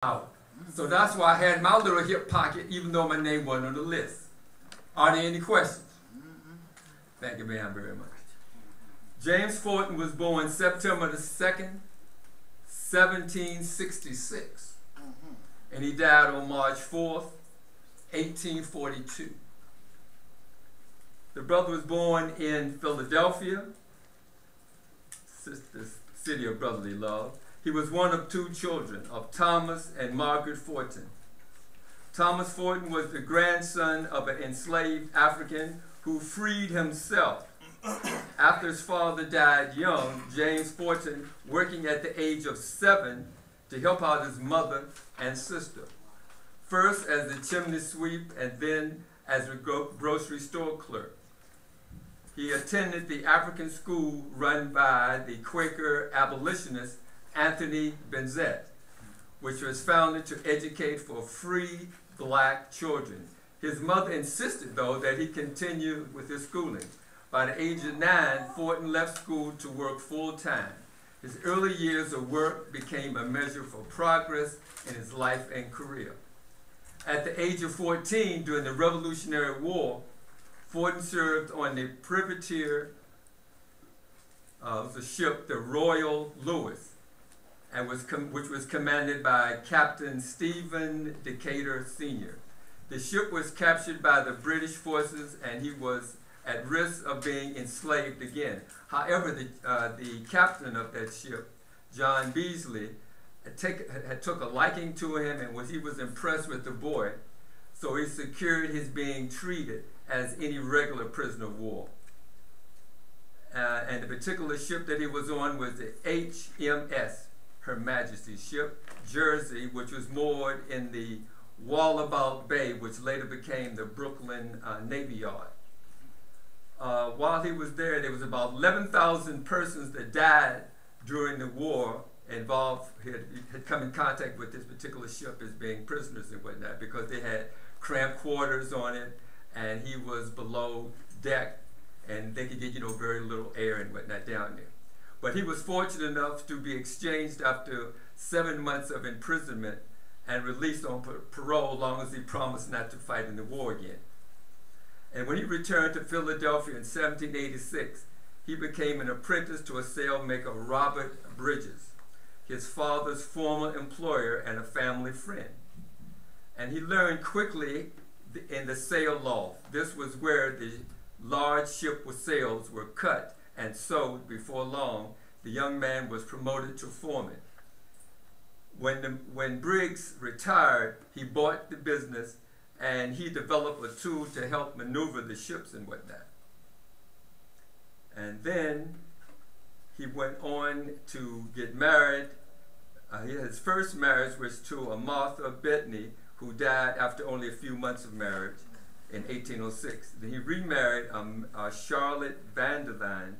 out. So that's why I had my little hip pocket, even though my name wasn't on the list. Are there any questions? Thank you, ma'am, very much. James Fortin was born September the 2nd, 1766. And he died on March 4th, 1842. The brother was born in Philadelphia, the city of brotherly love. He was one of two children of Thomas and Margaret Fortin. Thomas Fortin was the grandson of an enslaved African who freed himself. After his father died young, James Fortin, working at the age of 7 to help out his mother and sister, first as a chimney sweep and then as a grocery store clerk. He attended the African school run by the Quaker abolitionist Anthony Benzett, which was founded to educate for free black children. His mother insisted, though, that he continue with his schooling. By the age of 9, Fortin left school to work full-time. His early years of work became a measure for progress in his life and career. At the age of 14, during the Revolutionary War, Fortin served on the privateer, the ship, the Royal Louis, and which was commanded by Captain Stephen Decatur Sr. The ship was captured by the British forces and he was at risk of being enslaved again. However, the captain of that ship, John Beasley, had took a liking to him and he was impressed with the boy, so he secured his being treated as any regular prisoner of war. And the particular ship that he was on was the HMS, Her Majesty's ship, Jersey, which was moored in the Wallabout Bay, which later became the Brooklyn Navy Yard. While he was there was about 11,000 persons that died during the war involved, had come in contact with this particular ship as being prisoners and whatnot, because they had cramped quarters on it, and he was below deck, and they could get, very little air and whatnot down there. But he was fortunate enough to be exchanged after 7 months of imprisonment and released on parole, long as he promised not to fight in the war again. And when he returned to Philadelphia in 1786, he became an apprentice to a sailmaker, Robert Bridges, his father's former employer and a family friend. And he learned quickly in the sail loft. This was where the large ship with sails were cut and sewed. Before long, the young man was promoted to foreman. When Briggs retired, he bought the business and he developed a tool to help maneuver the ships and whatnot. And then he went on to get married. His first marriage was to a Martha Bettany, who died after only a few months of marriage in 1806. Then he remarried Charlotte Vanderline,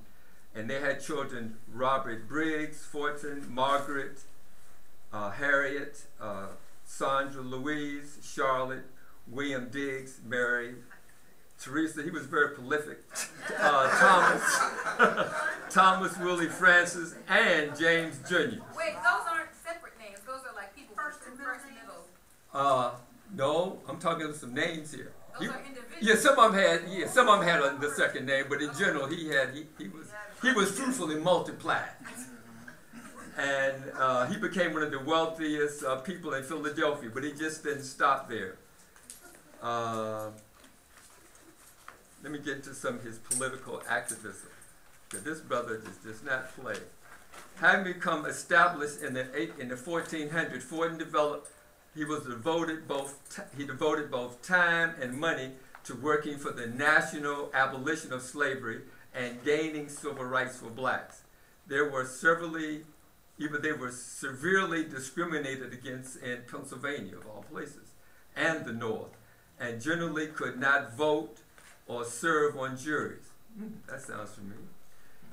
and they had children: Robert Briggs, Fortin, Margaret, Harriet, Sandra Louise, Charlotte, William Diggs, Mary, Teresa. He was very prolific. Thomas Willie Francis, and James Jr. Wait, those aren't separate names. Those are like people first and middle. No, I'm talking of some names here. Those are individuals. Yeah, some of them had the second name, but in general, he was fruitfully multiplied. And he became one of the wealthiest people in Philadelphia, but he just didn't stop there. Let me get to some of his political activism, because this brother just does not play. Having become established in the 1400s, Fortin devoted both time and money to working for the national abolition of slavery and gaining civil rights for blacks. They were severely discriminated against in Pennsylvania, of all places, and the North, and generally could not vote or serve on juries. That sounds familiar.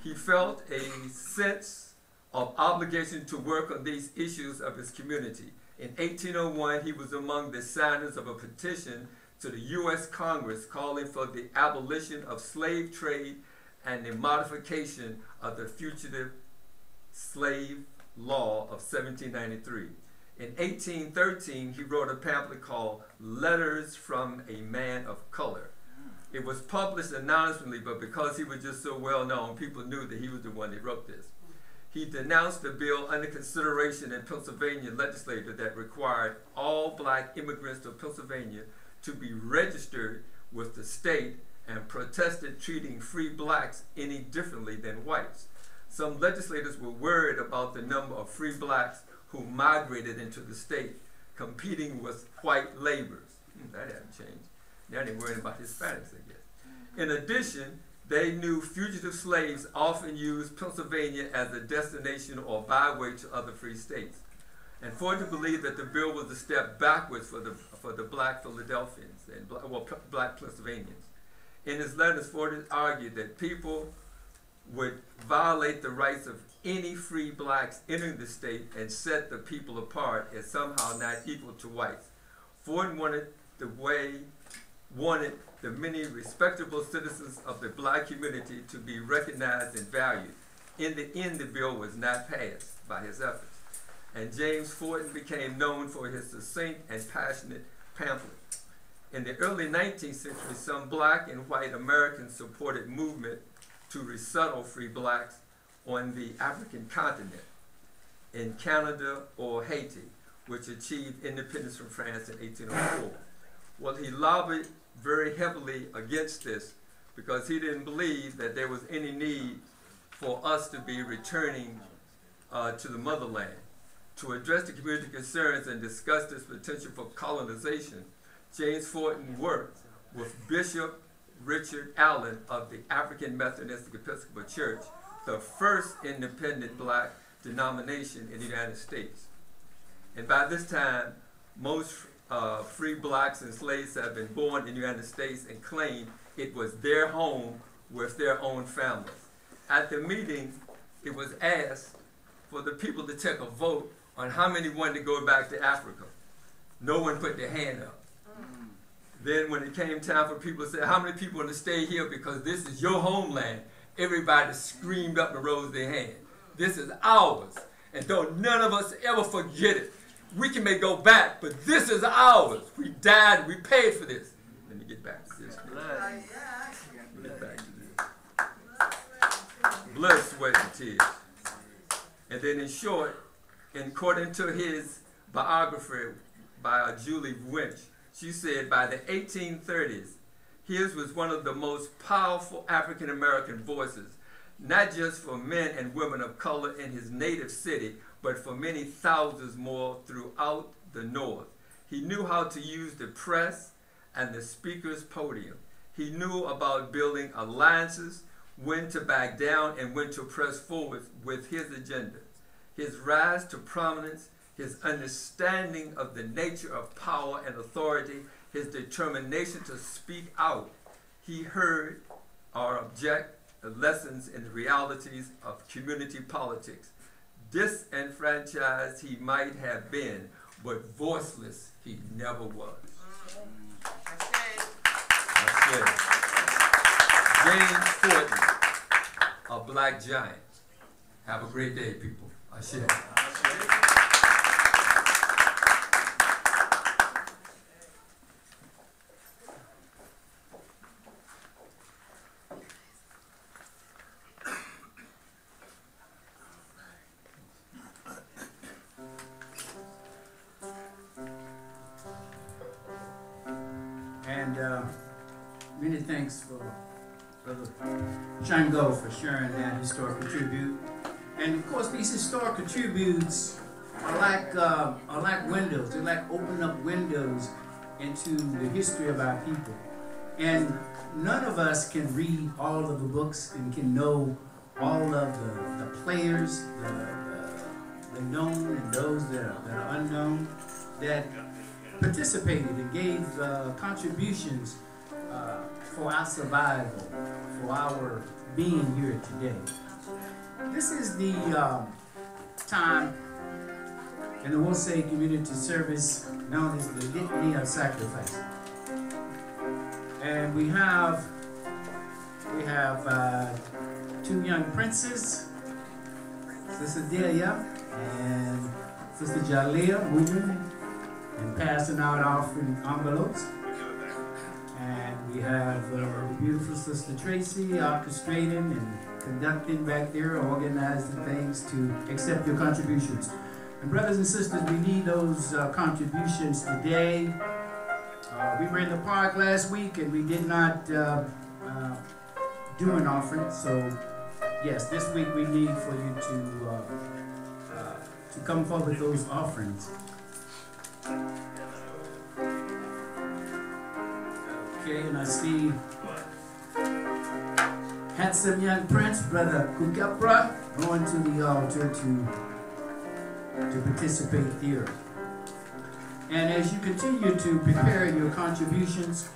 He felt a sense of obligation to work on these issues of his community. In 1801, he was among the signers of a petition to the U.S. Congress calling for the abolition of slave trade and the modification of the Fugitive Slave Law of 1793. In 1813, he wrote a pamphlet called Letters from a Man of Color. It was published anonymously, but because he was just so well known, people knew that he was the one that wrote this. He denounced the bill under consideration in Pennsylvania legislature that required all black immigrants to Pennsylvania to be registered with the state and protested treating free blacks any differently than whites. Some legislators were worried about the number of free blacks who migrated into the state, competing with white laborers. That hadn't changed. Now they're worrying about Hispanics, I guess. In addition, they knew fugitive slaves often used Pennsylvania as a destination or byway to other free states. And Ford believed that the bill was a step backwards for the black Philadelphians and black Pennsylvanians. In his letters, Ford argued that people would violate the rights of any free blacks entering the state and set the people apart as somehow not equal to whites. Ford wanted the many respectable citizens of the black community to be recognized and valued. In the end, the bill was not passed by his efforts. And James Forten became known for his succinct and passionate pamphlet. In the early 19th century, some black and white Americans supported movement to resettle free blacks on the African continent, in Canada or Haiti, which achieved independence from France in 1804. Well, he lobbied very heavily against this because he didn't believe that there was any need for us to be returning to the motherland. To address the community concerns and discuss this potential for colonization, James Forten worked with Bishop Richard Allen of the African Methodist Episcopal Church, the first independent black denomination in the United States. And by this time, most free blacks and slaves have been born in the United States and claimed it was their home with their own families. At the meeting, it was asked for the people to take a vote on how many wanted to go back to Africa. No one put their hand up. Then when it came time for people to say, how many people want to stay here because this is your homeland, everybody screamed up and raised their hand. This is ours, and don't none of us ever forget it. We may go back, but this is ours. We died, we paid for this. Let me get back to this. Let me get back to this. Blood, sweat, and tears. And then in short, according to his biography by Julie Winch, she said by the 1830s, his was one of the most powerful African-American voices, not just for men and women of color in his native city, but for many thousands more throughout the North. He knew how to use the press and the speaker's podium. He knew about building alliances, when to back down and when to press forward with his agenda. His rise to prominence, his understanding of the nature of power and authority, his determination to speak out. He heard or object the lessons in the realities of community politics. Disenfranchised he might have been, but voiceless he never was. That's it. James Forten, a black giant. Have a great day, people. Ashe. Many thanks for Brother Shango for sharing that historical tribute. And of course, these historical tributes are like windows. They're like opening up windows into the history of our people. And none of us can read all of the books and can know all of the players, the known and those that are unknown, that participated and gave contributions for our survival, for our being here today. This is the time in the Wosay community service known as the Litany of Sacrifice. And we have two young princes, Sister Delia and Sister Jalea moving and passing out offering envelopes. And we have the beautiful Sister Tracy orchestrating and conducting back there, organizing things to accept your contributions. And brothers and sisters, we need those contributions today. We were in the park last week and we did not do an offering. So yes, this week we need for you to come forward with those offerings. Okay, and I see handsome young prince, Brother Kukepra, going to the altar to participate here. And as you continue to prepare your contributions,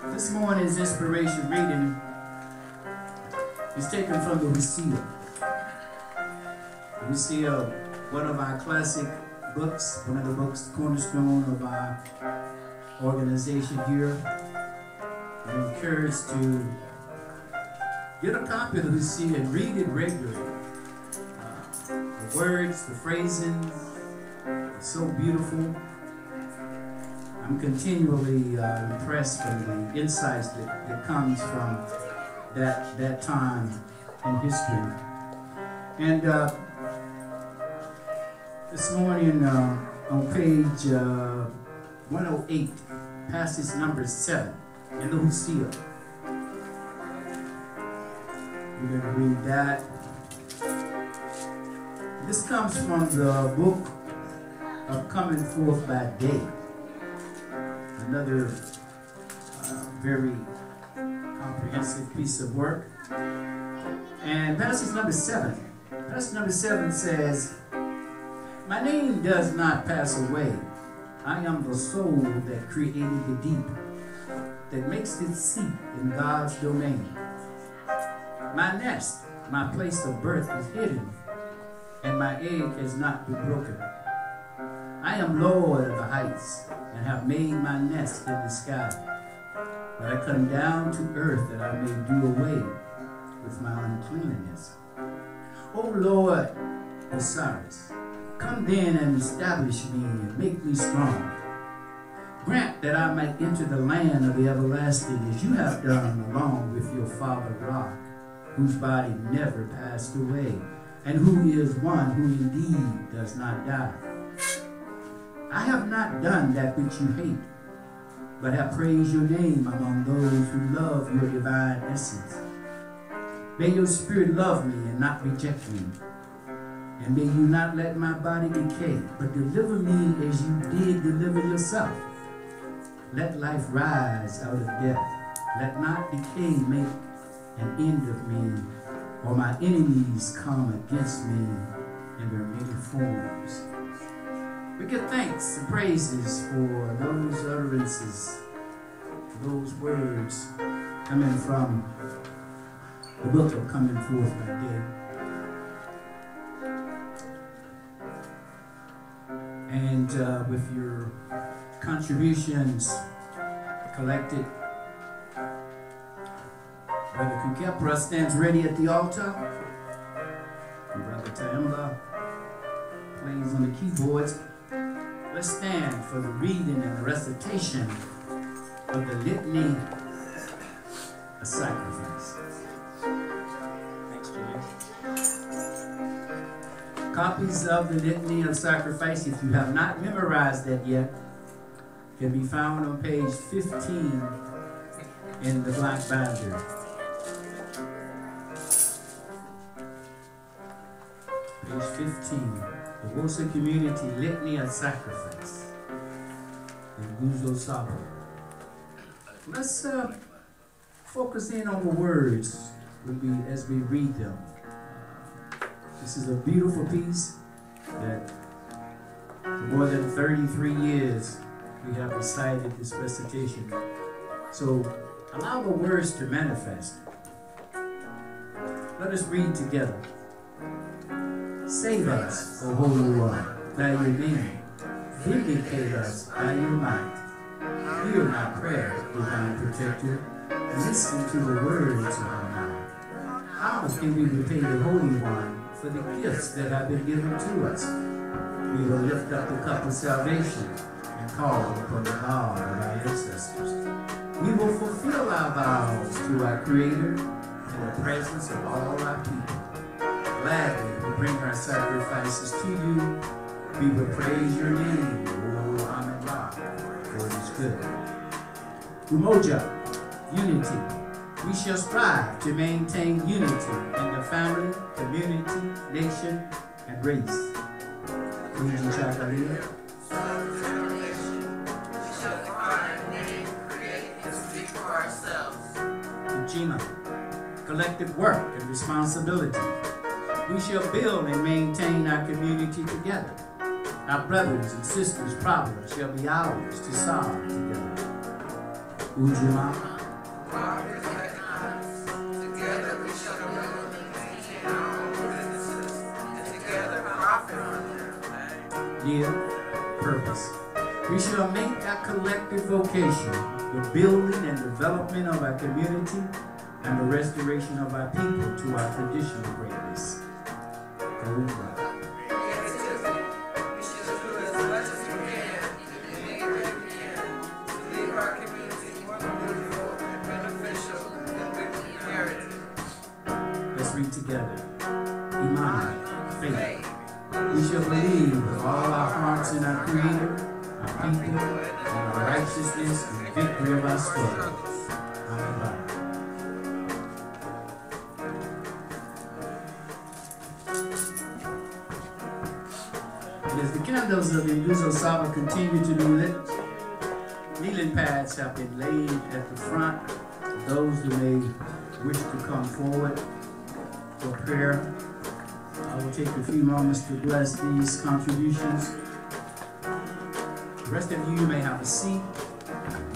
this morning's inspiration reading is taken from the Hosea. Hosea, one of our classic books, one of the books, cornerstone of our organization here. I'm encouraged to get a copy of the Hosea and read it regularly. The words, the phrasings, are so beautiful. I'm continually impressed with the insights that comes from that time in history. And this morning on page 108, passage number 7 in the Hosea. We're going to read that. This comes from the book of Coming Forth by Day. Another very comprehensive piece of work. And passage number 7. Passage number 7 says, "My name does not pass away. I am the soul that created the deep, that makes its seat in God's domain. My nest, my place of birth is hidden, and my egg has not been broken. I am Lord of the heights, and have made my nest in the sky. But I come down to earth that I may do away with my uncleanness. O Lord Osiris, come then and establish me and make me strong. Grant that I might enter the land of the everlasting, as you have done along with your father Ra, whose body never passed away, and who is one who indeed does not die. I have not done that which you hate, but have praised your name among those who love your divine essence. May your spirit love me and not reject me. And may you not let my body decay, but deliver me as you did deliver yourself. Let life rise out of death. Let not decay make an end of me, or my enemies come against me in their many forms." We give thanks and praises for those utterances, those words coming from the book of Coming Forth by Day. And with your contributions collected, Brother Kukepra stands ready at the altar. And Brother Taimba plays on the keyboards. Let's stand for the reading and the recitation of the Litany of Sacrifice. Thanks, Julian. Copies of the Litany of Sacrifice, if you have not memorized that yet, can be found on page 15 in the black binder. Page 15. The Wosa Community Litany of Sacrifice in Guzo Sabo. Let's focus in on the words as we read them. This is a beautiful piece that for more than 33 years we have recited this recitation. So allow the words to manifest. Let us read together. Save us, O Holy One, by your name. Vindicate us by your might. Hear my prayer, divine protector. Listen to the words of our mouth. How can we repay the Holy One for for the gifts that have been given to us. We will lift up the cup of salvation and call upon the God of our ancestors. We will fulfill our vows to our Creator in the presence of all our people. Gladly we bring our sacrifices to you. We will praise your name, O Amen Ra, for it is good. Umoja, unity. We shall strive to maintain unity in the family, community, nation, and race. Uji Chakalia. Ujima, collective work and responsibility. We shall build and maintain our community together. Our brothers and sisters' problems shall be ours to solve together. Ujima. Together we shall build and maintain our own businesses, and together profit from them. Dear purpose. We shall make our collective vocation the building and development of our community and the restoration of our people to our traditional greatness. Over. Together. Iman, faith. We shall believe with all our hearts in our Creator, our people, and our righteousness and victory of our struggle. Amen. And as the candles of the Nguzo Saba continue to be lit, kneeling pads have been laid at the front for those who may wish to come forward for prayer. I will take a few moments to bless these contributions. The rest of you may have a seat.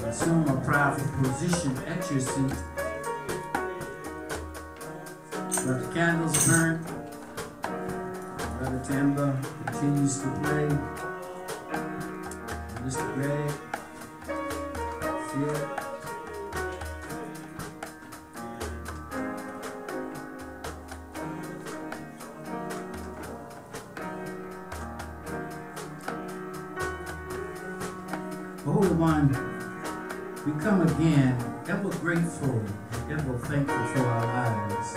Assume a private position at your seat. Let the candles burn. Brother Tamba continues to play. Mr. Greg, Phil. Holy One, we come again, ever grateful, ever thankful for our lives.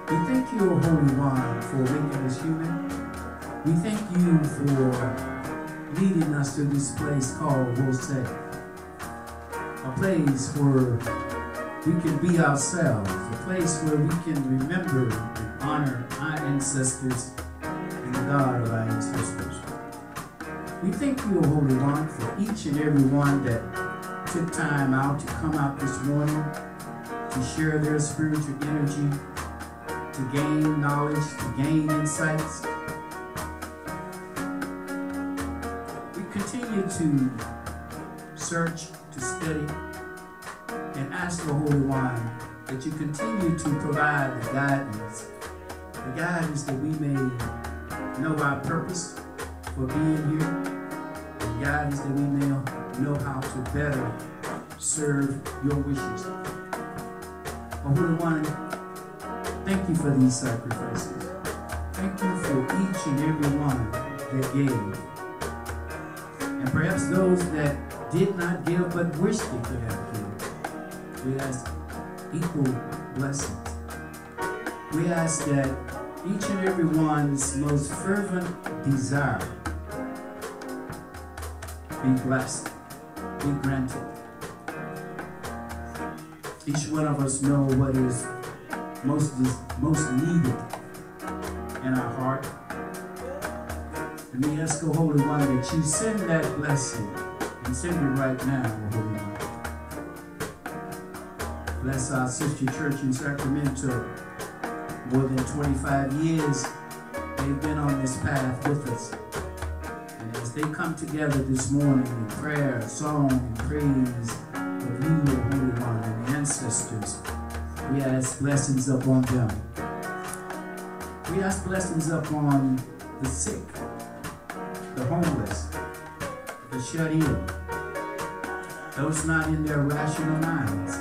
We thank you, O Holy One, for making us human. We thank you for leading us to this place called Jose, a place where we can be ourselves, a place where we can remember and honor our ancestors and the God of our ancestors. We thank you, O Holy One, for each and every one that took time out to come out this morning to share their spiritual energy, to gain knowledge, to gain insights. We continue to search, to study, and ask the Holy One that you continue to provide the guidance that we may know our purpose for being here, and guidance that we may know how to better serve your wishes. Oh, Holy One, thank you for these sacrifices. Thank you for each and every one that gave. And perhaps those that did not give but wish they could have given. We ask equal blessings. We ask that each and every one's most fervent desire be blessed, be granted. Each one of us know what is most needed in our heart. And we ask, O Holy One, that you send that blessing and send it right now, O Holy One. Bless our sister church in Sacramento. More than 25 years, they've been on this path with us. And as they come together this morning in prayer, song, and praise of you, O Holy One, and the ancestors, we ask blessings upon them. We ask blessings upon the sick, the homeless, the shut-in, those not in their rational minds.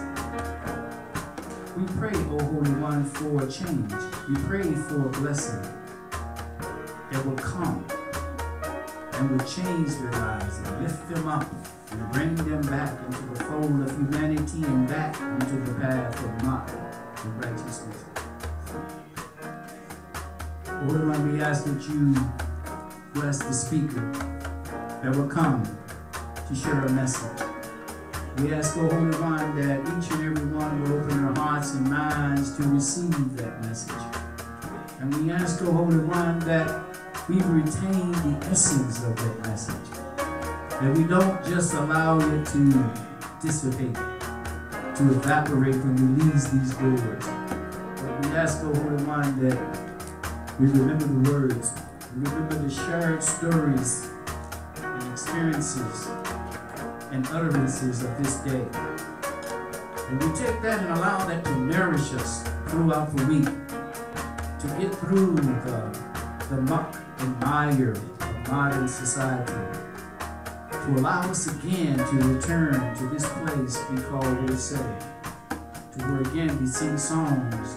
We pray, O Holy One, for change. We pray for a blessing that will come and will change their lives and lift them up and bring them back into the fold of humanity and back into the path of life and righteousness. Holy One, we ask that you bless the speaker that will come to share a message. We ask, O Holy One, that each and every one will open their hearts and minds to receive that message. And we ask, O Holy One, that we retain the essence of that message. That we don't just allow it to dissipate, to evaporate when we leave these doors. But we ask, O Holy One, that we remember the words, we remember the shared stories and experiences and utterances of this day. And we take that and allow that to nourish us throughout the week, to get through the muck and mire of modern society, to allow us again to return to this place we call Holy City, to where again we sing songs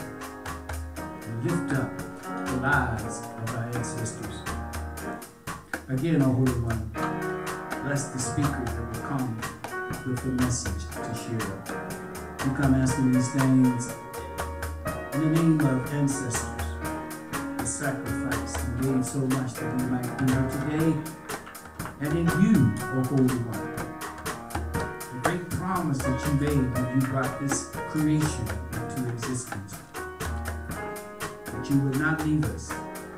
and lift up the lives of our ancestors. Again, O Holy One, bless the speaker that will come with the message to share. We come asking these things in the name of ancestors, the sacrifice who gave so much that we might be here today, and in you, O Holy One, the great promise that you made when you brought this creation into existence, that you would not leave us,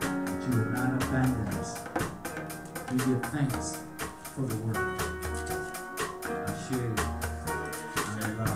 that you would not abandon us. We give thanks for the word. Ashe. Amen.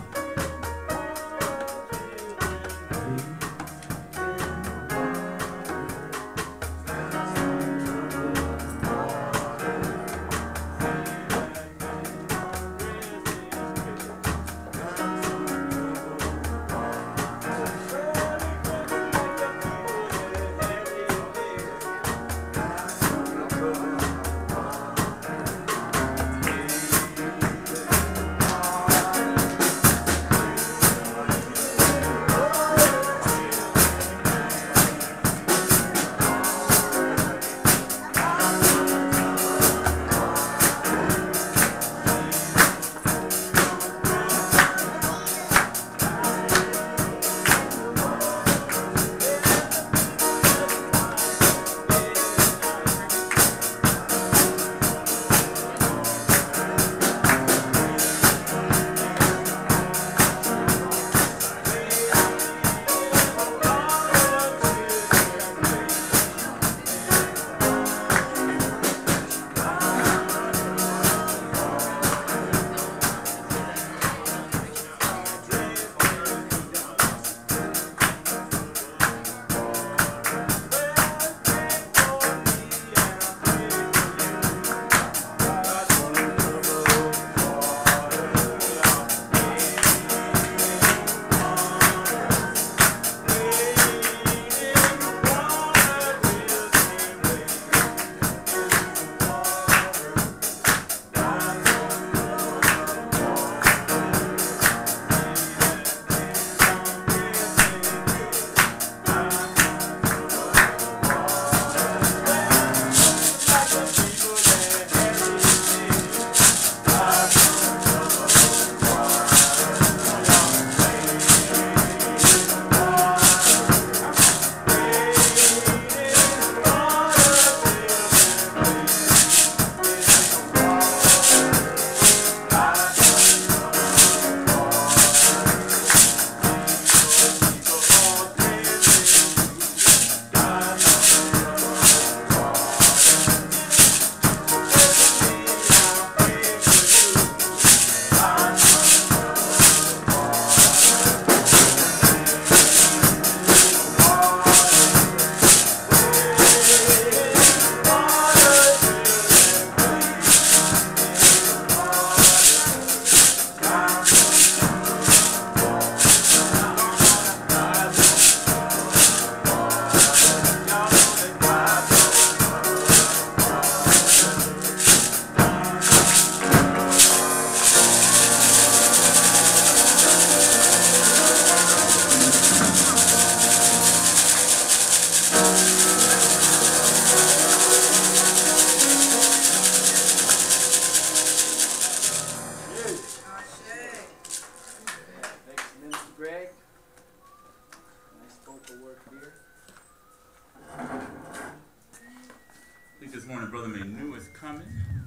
Manu is coming.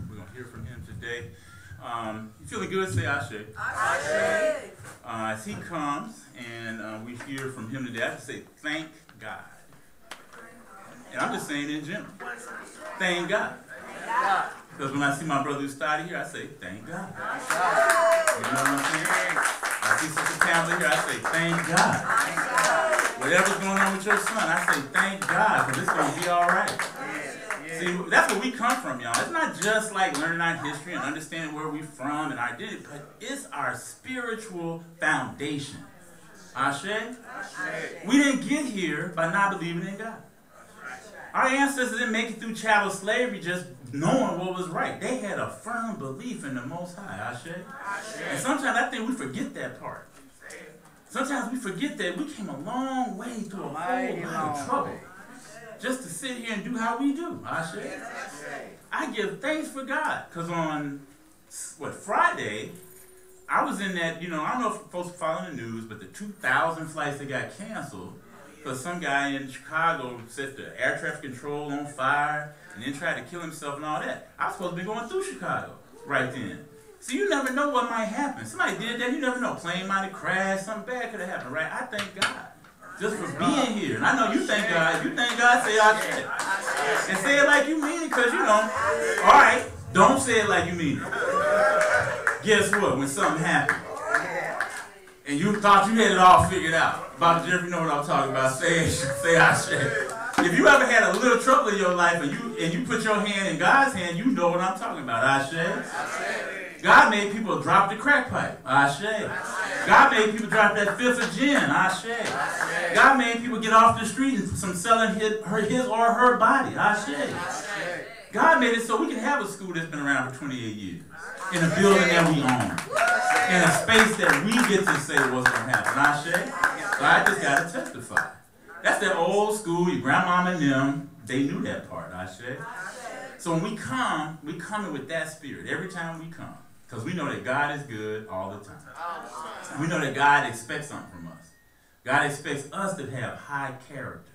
We're going to hear from him today. You feeling good? Say Ashe. Ashe. As he comes and we hear from him today, I have to say thank God. And I'm just saying in general, thank God. Because when I see my brother who started here, I say thank God. You know what I'm saying? I see Sister Pamela here, I say thank God. Whatever's going on with your son, I say thank God, because it's going to be all right. See, that's where we come from, y'all. It's not just like learning our history and understanding where we're from and our identity, but it's our spiritual foundation. Ashe? We didn't get here by not believing in God. Our ancestors didn't make it through chattel slavery just knowing what was right. They had a firm belief in the Most High. Ashe? And sometimes I think we forget that part. Sometimes we forget that we came a long way through a whole lot of trouble just to sit here and do how we do. Ashe? I give thanks for God, because on, Friday, I was in that, I don't know if folks are following the news, but the 2,000 flights that got canceled because some guy in Chicago set the air traffic control on fire and then tried to kill himself and all that. I was supposed to be going through Chicago right then. So you never know what might happen. Somebody did that, you never know. Plane might have crashed, something bad could have happened, right? I thank God just for being here. And I know you thank God. You thank God, say Ashe. And say it like you mean it, because all right, don't say it like you mean it. Guess what? When something happened, and you thought you had it all figured out, about the you know what I'm talking about, say Ashe. If you ever had a little trouble in your life and you put your hand in God's hand, you know what I'm talking about. Ashe. God made people drop the crack pipe. Ashe. God made people drop that fifth of gin. Ashe. God made people get off the street and some selling his or her body. Ashe. God made it so we can have a school that's been around for 28 years. In a building that we own. In a space that we get to say what's going to happen. Ashe? So I just got to testify. That's that old school, your grandmama and them, they knew that part. Ashe? So when we come in with that spirit every time we come. Because we know that God is good all the time. We know that God expects something from us. God expects us to have high character.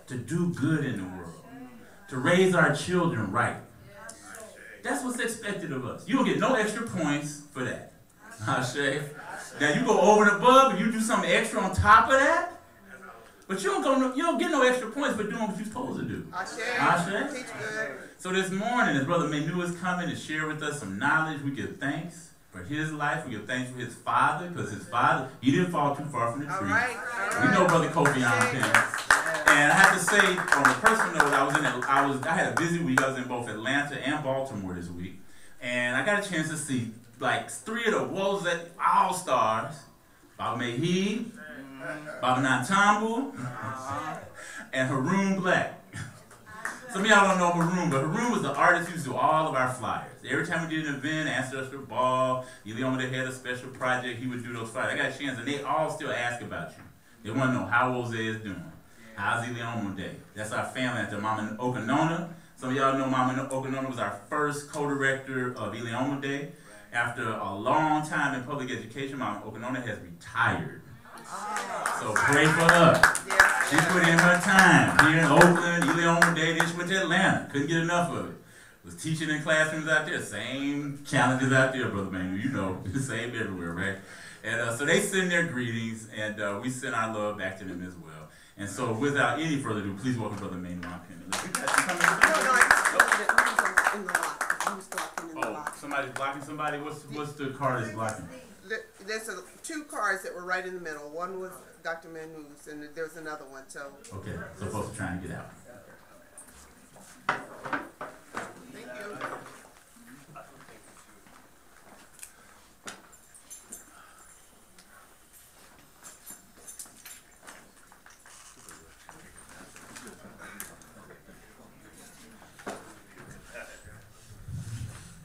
To do good in the world. To raise our children right. That's what's expected of us. You don't get no extra points for that. Ashe. Now you go over and above and you do something extra on top of that. But you don't get no extra points for doing what you're supposed to do. Ashe. So this morning, as Brother Manu is coming to share with us some knowledge, we give thanks for his life. We give thanks for his father, because his father, he didn't fall too far from the tree. We know Brother Kofi Ampim. And I have to say, on a personal note, I had a busy week. I was in both Atlanta and Baltimore this week. And I got a chance to see like 3 of the Wolves at All-Stars. Baba Mehi, Baba Nantambu, and Haroon Black. Some of y'all don't know Haroon, but Haroon was the artist who used to do all of our flyers. Every time we did an event, Ancestral Ball, Ileoma had a special project, he would do those flyers. I got a chance, and they all still ask about you. They want to know how Jose is doing. How's Ileoma Day? That's our family at the Mama Okanona. Some of y'all know Mama Okanona was our first co-director of Ileoma Day. After a long time in public education, Mama Okanona has retired. So pray for her. She put in her time here in Oakland, Ileoma Day, then she went to Atlanta. Couldn't get enough of it. Was teaching in classrooms out there. Same challenges out there, Brother Manu. You know, the same everywhere, right? And so they send their greetings, and we send our love back to them as well. And so without any further ado, please welcome Brother Manu Ampim. Oh, somebody's blocking somebody? What's the car that's blocking? There's 2 cars that were right in the middle. One was Dr. Manu's, and there's another one. So okay, so folks are trying to get out. Thank you.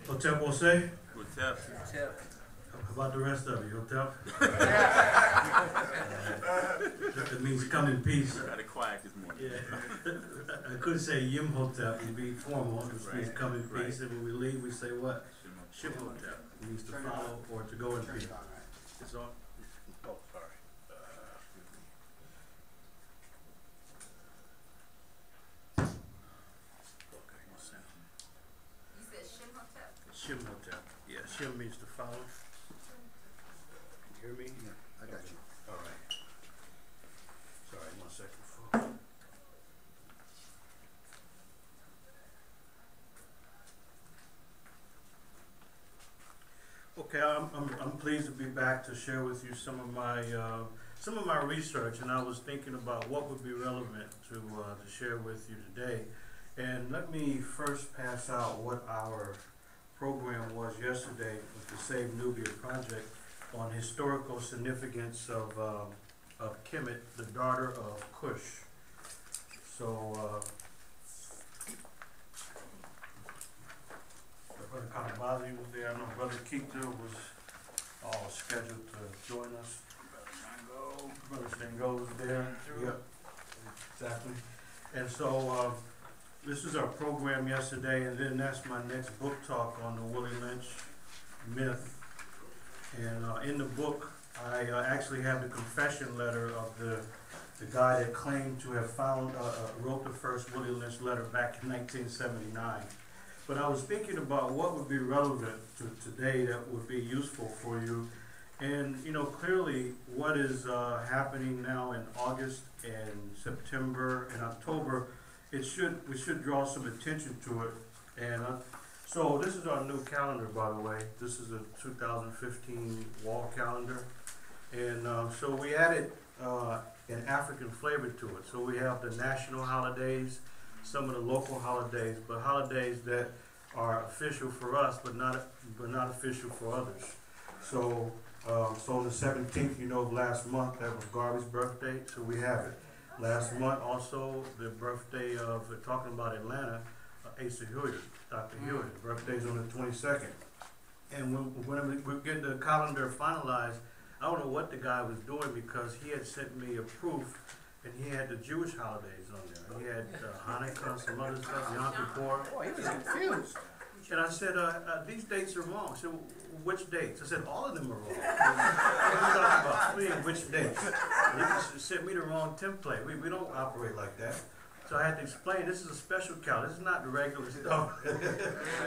Hotep will say? Hotep. How about the rest of you, Hotep? That means come in peace. Got it quiet this morning. Yeah. I couldn't say Yim Hotep and be formal. It means come in peace. And when we leave, we say what? Shim Hotep. It means to follow or to go in peace. It's all. Oh, sorry. Okay, sound. Shimhotep. Yeah, Shim means to follow. You hear me? Yeah, I got you. All right. Sorry, 1 second, folks. Okay, I'm pleased to be back to share with you some of my research, and I was thinking about what would be relevant to share with you today. And let me first pass out what our program was yesterday with the Save Nubia project on historical significance of Kemet, the daughter of Cush. So, Brother Kanabazi was there. I know Brother Keita was all scheduled to join us. Brother Shango was there. Yep, exactly. And so this is our program yesterday, and then that's my next book talk on the Willie Lynch myth. And in the book, I actually have the confession letter of the guy that claimed to have wrote the first Willie Lynch letter back in 1979. But I was thinking about what would be relevant to today that would be useful for you. And, you know, clearly what is happening now in August and September and October, we should draw some attention to it. And so this is our new calendar, by the way. This is a 2015 wall calendar. And so we added an African flavor to it. So we have the national holidays, some of the local holidays, but holidays that are official for us, but not official for others. So, so the 17th, you know, last month, that was Garvey's birthday, so we have it. Last month, also, the birthday of, talking about Atlanta, Asa Hilliard, Dr. Hilliard, birthday's on the 22nd. And when we're getting the calendar finalized, I don't know what the guy was doing because he had sent me a proof, and he had the Jewish holidays on there. He had Hanukkah and some other stuff, Yom Kippur. Boy, he was confused. And I said, these dates are wrong. I said, which dates? I said, all of them are wrong. What are you talking about? What do you mean, which dates? And he just sent me the wrong template. We don't operate like that. So I had to explain, this is a special calendar. This is not the regular stuff.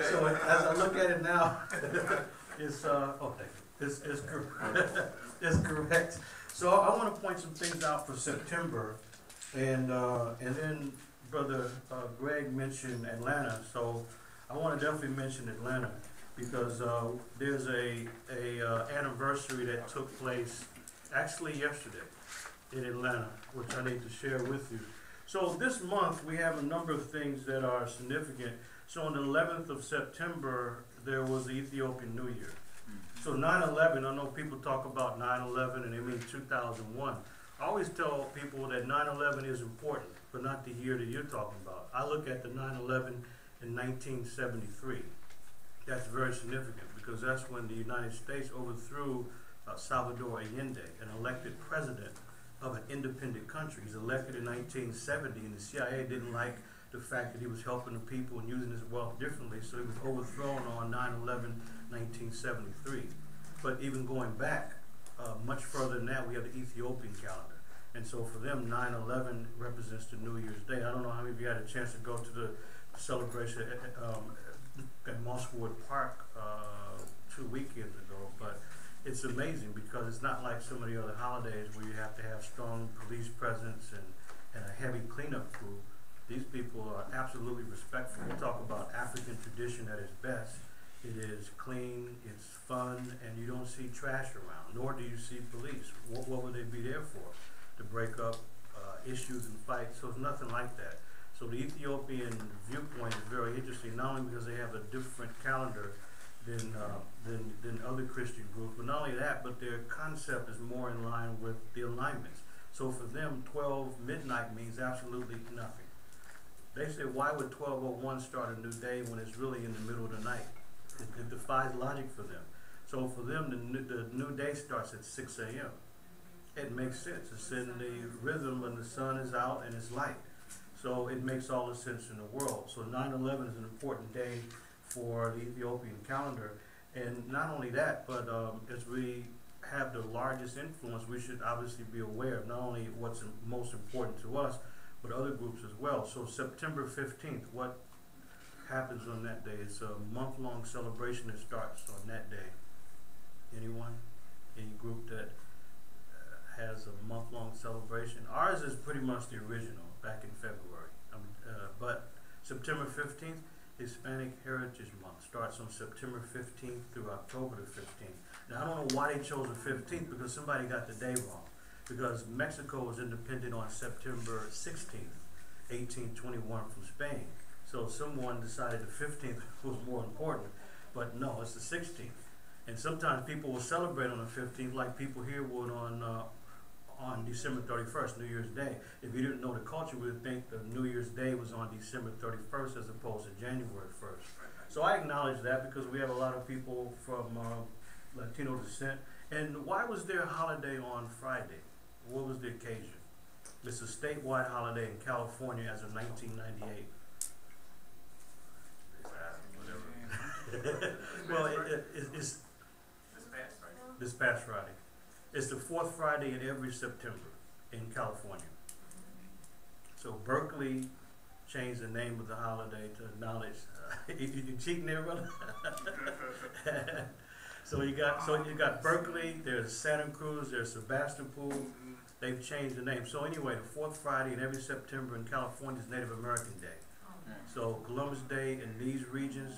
So as I look at it now, it's, it's correct. So I want to point some things out for September. And then Brother Greg mentioned Atlanta. So I want to definitely mention Atlanta because there's a anniversary that took place actually yesterday in Atlanta, which I need to share with you. So this month we have a number of things that are significant. So on the 11th of September, there was the Ethiopian New Year. So 9/11, I know people talk about 9/11 and they mean 2001. I always tell people that 9/11 is important, but not the year that you're talking about. I look at the 9/11 in 1973. That's very significant because that's when the United States overthrew Salvador Allende, an elected president of an independent country. He's elected in 1970, and the CIA didn't like the fact that he was helping the people and using his wealth differently, so he was overthrown on 9/11, 1973. But even going back much further than that, we have the Ethiopian calendar. And so for them, 9/11 represents the New Year's Day. I don't know how many of you had a chance to go to the celebration at Mosswood Park 2 weekends ago, but it's amazing because it's not like some of the other holidays where you have to have strong police presence and a heavy cleanup crew. These people are absolutely respectful. We talk about African tradition at its best. It is clean, it's fun, and you don't see trash around, nor do you see police. What would they be there for? To break up issues and fights, so it's nothing like that. So the Ethiopian viewpoint is very interesting, not only because they have a different calendar than other Christian groups, but not only that, but their concept is more in line with the alignments. So for them, 12 midnight means absolutely nothing. They say, why would 12:01 start a new day when it's really in the middle of the night? It defies logic for them. So for them, the new day starts at 6 a.m. It makes sense. It's in the rhythm when the sun is out and it's light. So it makes all the sense in the world. So 9/11 is an important day for the Ethiopian calendar. And not only that, but as we have the largest influence, we should obviously be aware of not only what's most important to us, but other groups as well. So September 15th, what happens on that day? It's a month-long celebration that starts on that day. Anyone? Any group that has a month-long celebration? Ours is pretty much the original, back in February. But September 15th, Hispanic Heritage Month, starts on September 15th through October the 15th. Now, I don't know why they chose the 15th, because somebody got the day wrong. Because Mexico was independent on September 16th, 1821 from Spain. So someone decided the 15th was more important, but no, it's the 16th. And sometimes people will celebrate on the 15th, like people here would on December 31st, New Year's Day. If you didn't know the culture, we would think the New Year's Day was on December 31st as opposed to January 1st. So I acknowledge that because we have a lot of people from Latino descent. And why was there a holiday on Friday? What was the occasion? It's a statewide holiday in California as of 1998. Well, it's this past Friday. It's the fourth Friday in every September in California. So Berkeley changed the name of the holiday to acknowledge. You cheating there, brother? So you got Berkeley. There's Santa Cruz. There's Sebastopol. They've changed the name. So anyway, the fourth Friday in every September in California is Native American Day. So Columbus Day in these regions,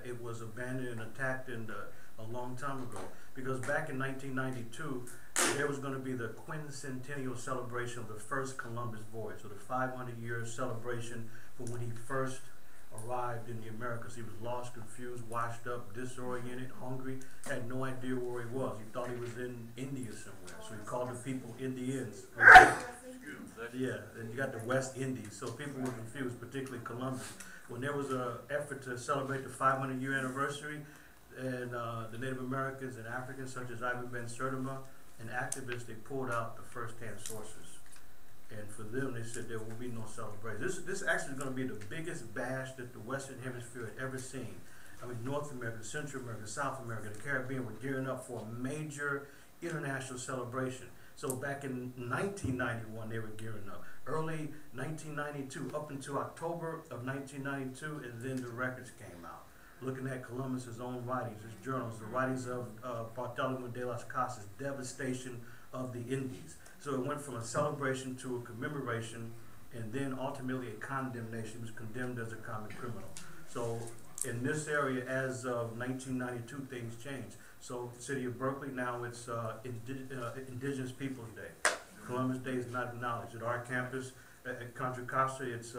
it was abandoned and attacked a long time ago. Because back in 1992, there was going to be the quincentennial celebration of the first Columbus voyage. So the 500-year celebration from when he first arrived in the Americas. He was lost, confused, washed up, disoriented, hungry, had no idea where he was. He thought he was in India somewhere. So he called the people Indians. Yeah, and you got the West Indies, so people were confused, particularly Columbus. When there was an effort to celebrate the 500-year anniversary, and the Native Americans and Africans, such as Ivan Ben Sertima, and activists, they pulled out the first-hand sources. And for them, they said there will be no celebration. This actually is going to be the biggest bash that the Western Hemisphere had ever seen. I mean, North America, Central America, South America, the Caribbean were gearing up for a major international celebration. So back in 1991, they were gearing up. Early 1992, up until October of 1992, and then the records came out. Looking at Columbus's own writings, his journals, the writings of Bartolomé de las Casas, devastation of the Indies. So it went from a celebration to a commemoration, and then ultimately a condemnation. He was condemned as a common criminal. So in this area, as of 1992, things changed. So the city of Berkeley, now it's Indigenous Peoples Day. Columbus Day is not acknowledged. At our campus, at Contra Costa, it's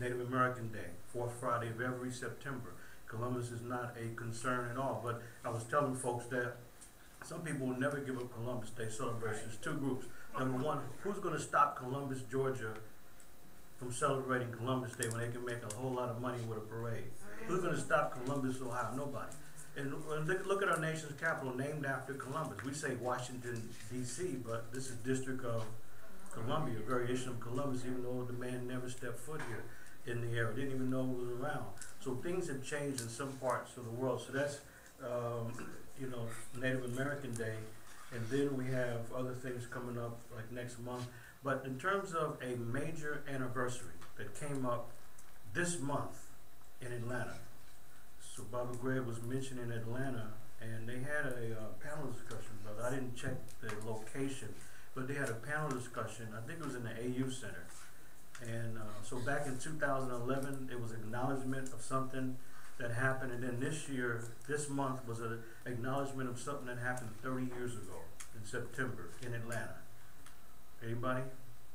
Native American Day, fourth Friday of every September. Columbus is not a concern at all. But I was telling folks that some people will never give up Columbus Day celebrations. Two groups. Number one, who's going to stop Columbus, Georgia from celebrating Columbus Day when they can make a whole lot of money with a parade? Who's going to stop Columbus, Ohio? Nobody. And look at our nation's capital, named after Columbus. We say Washington, D.C., but this is District of Columbia, a variation of Columbus, even though the man never stepped foot here in the area, didn't even know it was around. So things have changed in some parts of the world. So that's, Native American Day. And then we have other things coming up like next month. But in terms of a major anniversary that came up this month in Atlanta, so Baba Gray was mentioning Atlanta, and they had a panel discussion, but I didn't check the location, but they had a panel discussion. I think it was in the AU Center. And so back in 2011, it was acknowledgement of something that happened, and then this month was an acknowledgement of something that happened 30 years ago in September in Atlanta. Anybody?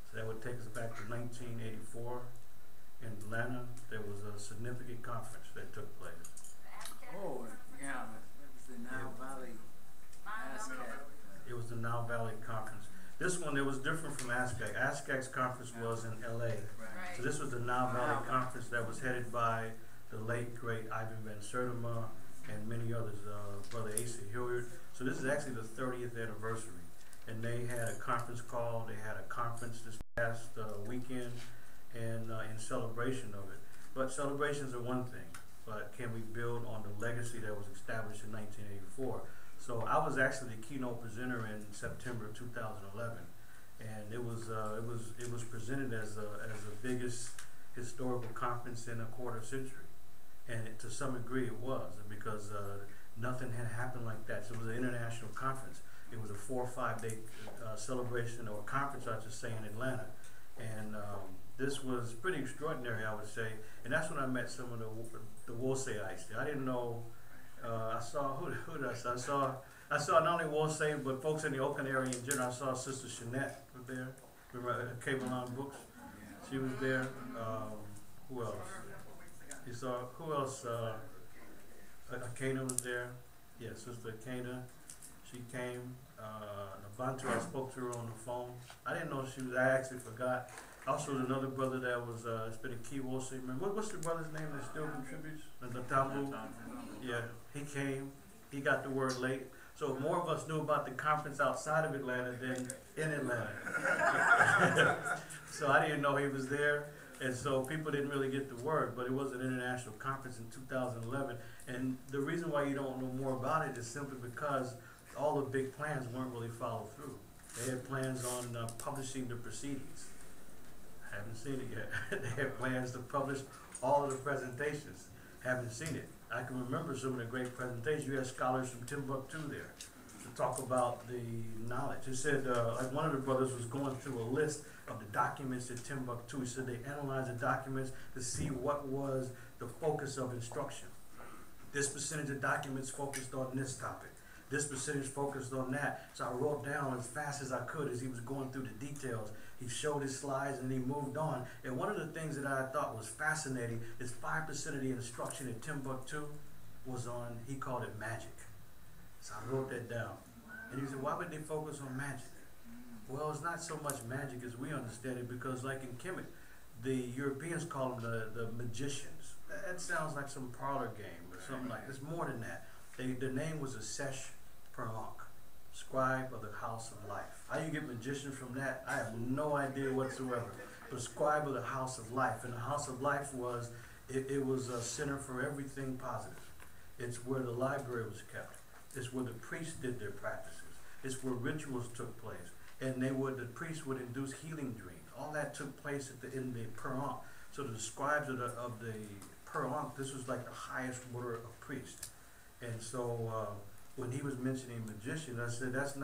So that would take us back to 1984. In Atlanta, there was a significant conference that took place. Oh, yeah, it was the Nile Valley ASCAC. It was the Nile Valley Conference. This one, it was different from ASCAC. ASCAC's conference was in LA. So this was the Nile Valley Conference that was headed by the late, great Ivan Ben Sertima and many others, Brother Asa Hilliard. So this is actually the 30th anniversary. And they had a conference call, they had a conference this past weekend, and in celebration of it. But celebrations are one thing, but can we build on the legacy that was established in 1984? So I was actually the keynote presenter in September 2011, and it was presented as the biggest historical conference in a quarter century. And to some degree it was, because nothing had happened like that. So it was an international conference. It was a 4 or 5 day celebration, or conference I should say, in Atlanta. And this was pretty extraordinary, I would say. And that's when I met some of the Wolseyites. I didn't know, I saw, who did I see? I saw not only Wolsey, but folks in the Oakland area in general. I saw Sister Shanette was there. Remember Cable Line Books? She was there. Who else? You saw, who else? Akana was there. Yeah, Sister Akana. She came. Nabantu, I spoke to her on the phone. I didn't know she was, I actually forgot. Also, another brother that was, it's been a key Wolsey. What's the brother's name that still contributes? The Tamu? Yeah, he came. He got the word late. So more of us knew about the conference outside of Atlanta than in Atlanta. So I didn't know he was there. And so people didn't really get the word, but it was an international conference in 2011. And the reason why you don't know more about it is simply because all the big plans weren't really followed through. They had plans on publishing the proceedings. I haven't seen it yet. They had plans to publish all of the presentations. Haven't seen it. I can remember some of the great presentations. You had scholars from Timbuktu there to talk about the knowledge. It said, like one of the brothers was going through a list of the documents at Timbuktu. He said they analyzed the documents to see what was the focus of instruction. This percentage of documents focused on this topic. This percentage focused on that. So I wrote down as fast as I could as he was going through the details. He showed his slides and he moved on. And one of the things that I thought was fascinating is 5% of the instruction in Timbuktu was on, he called it magic. So I wrote that down. And he said, why would they focus on magic? Well, it's not so much magic as we understand it, because like in Kemet, the Europeans call them the magicians. That sounds like some parlor game or something like that. It's more than that. The name was a Sesh Perlonk, scribe of the house of life. How you get magician from that, I have no idea whatsoever. But scribe of the house of life. And the house of life was, it was a center for everything positive. It's where the library was kept. It's where the priests did their practices. It's where rituals took place. And the priests would induce healing dreams. All that took place in the Perlonk. So the scribes of the Perlonk, this was like the highest order of priest. And so when he was mentioning magicians, I said that's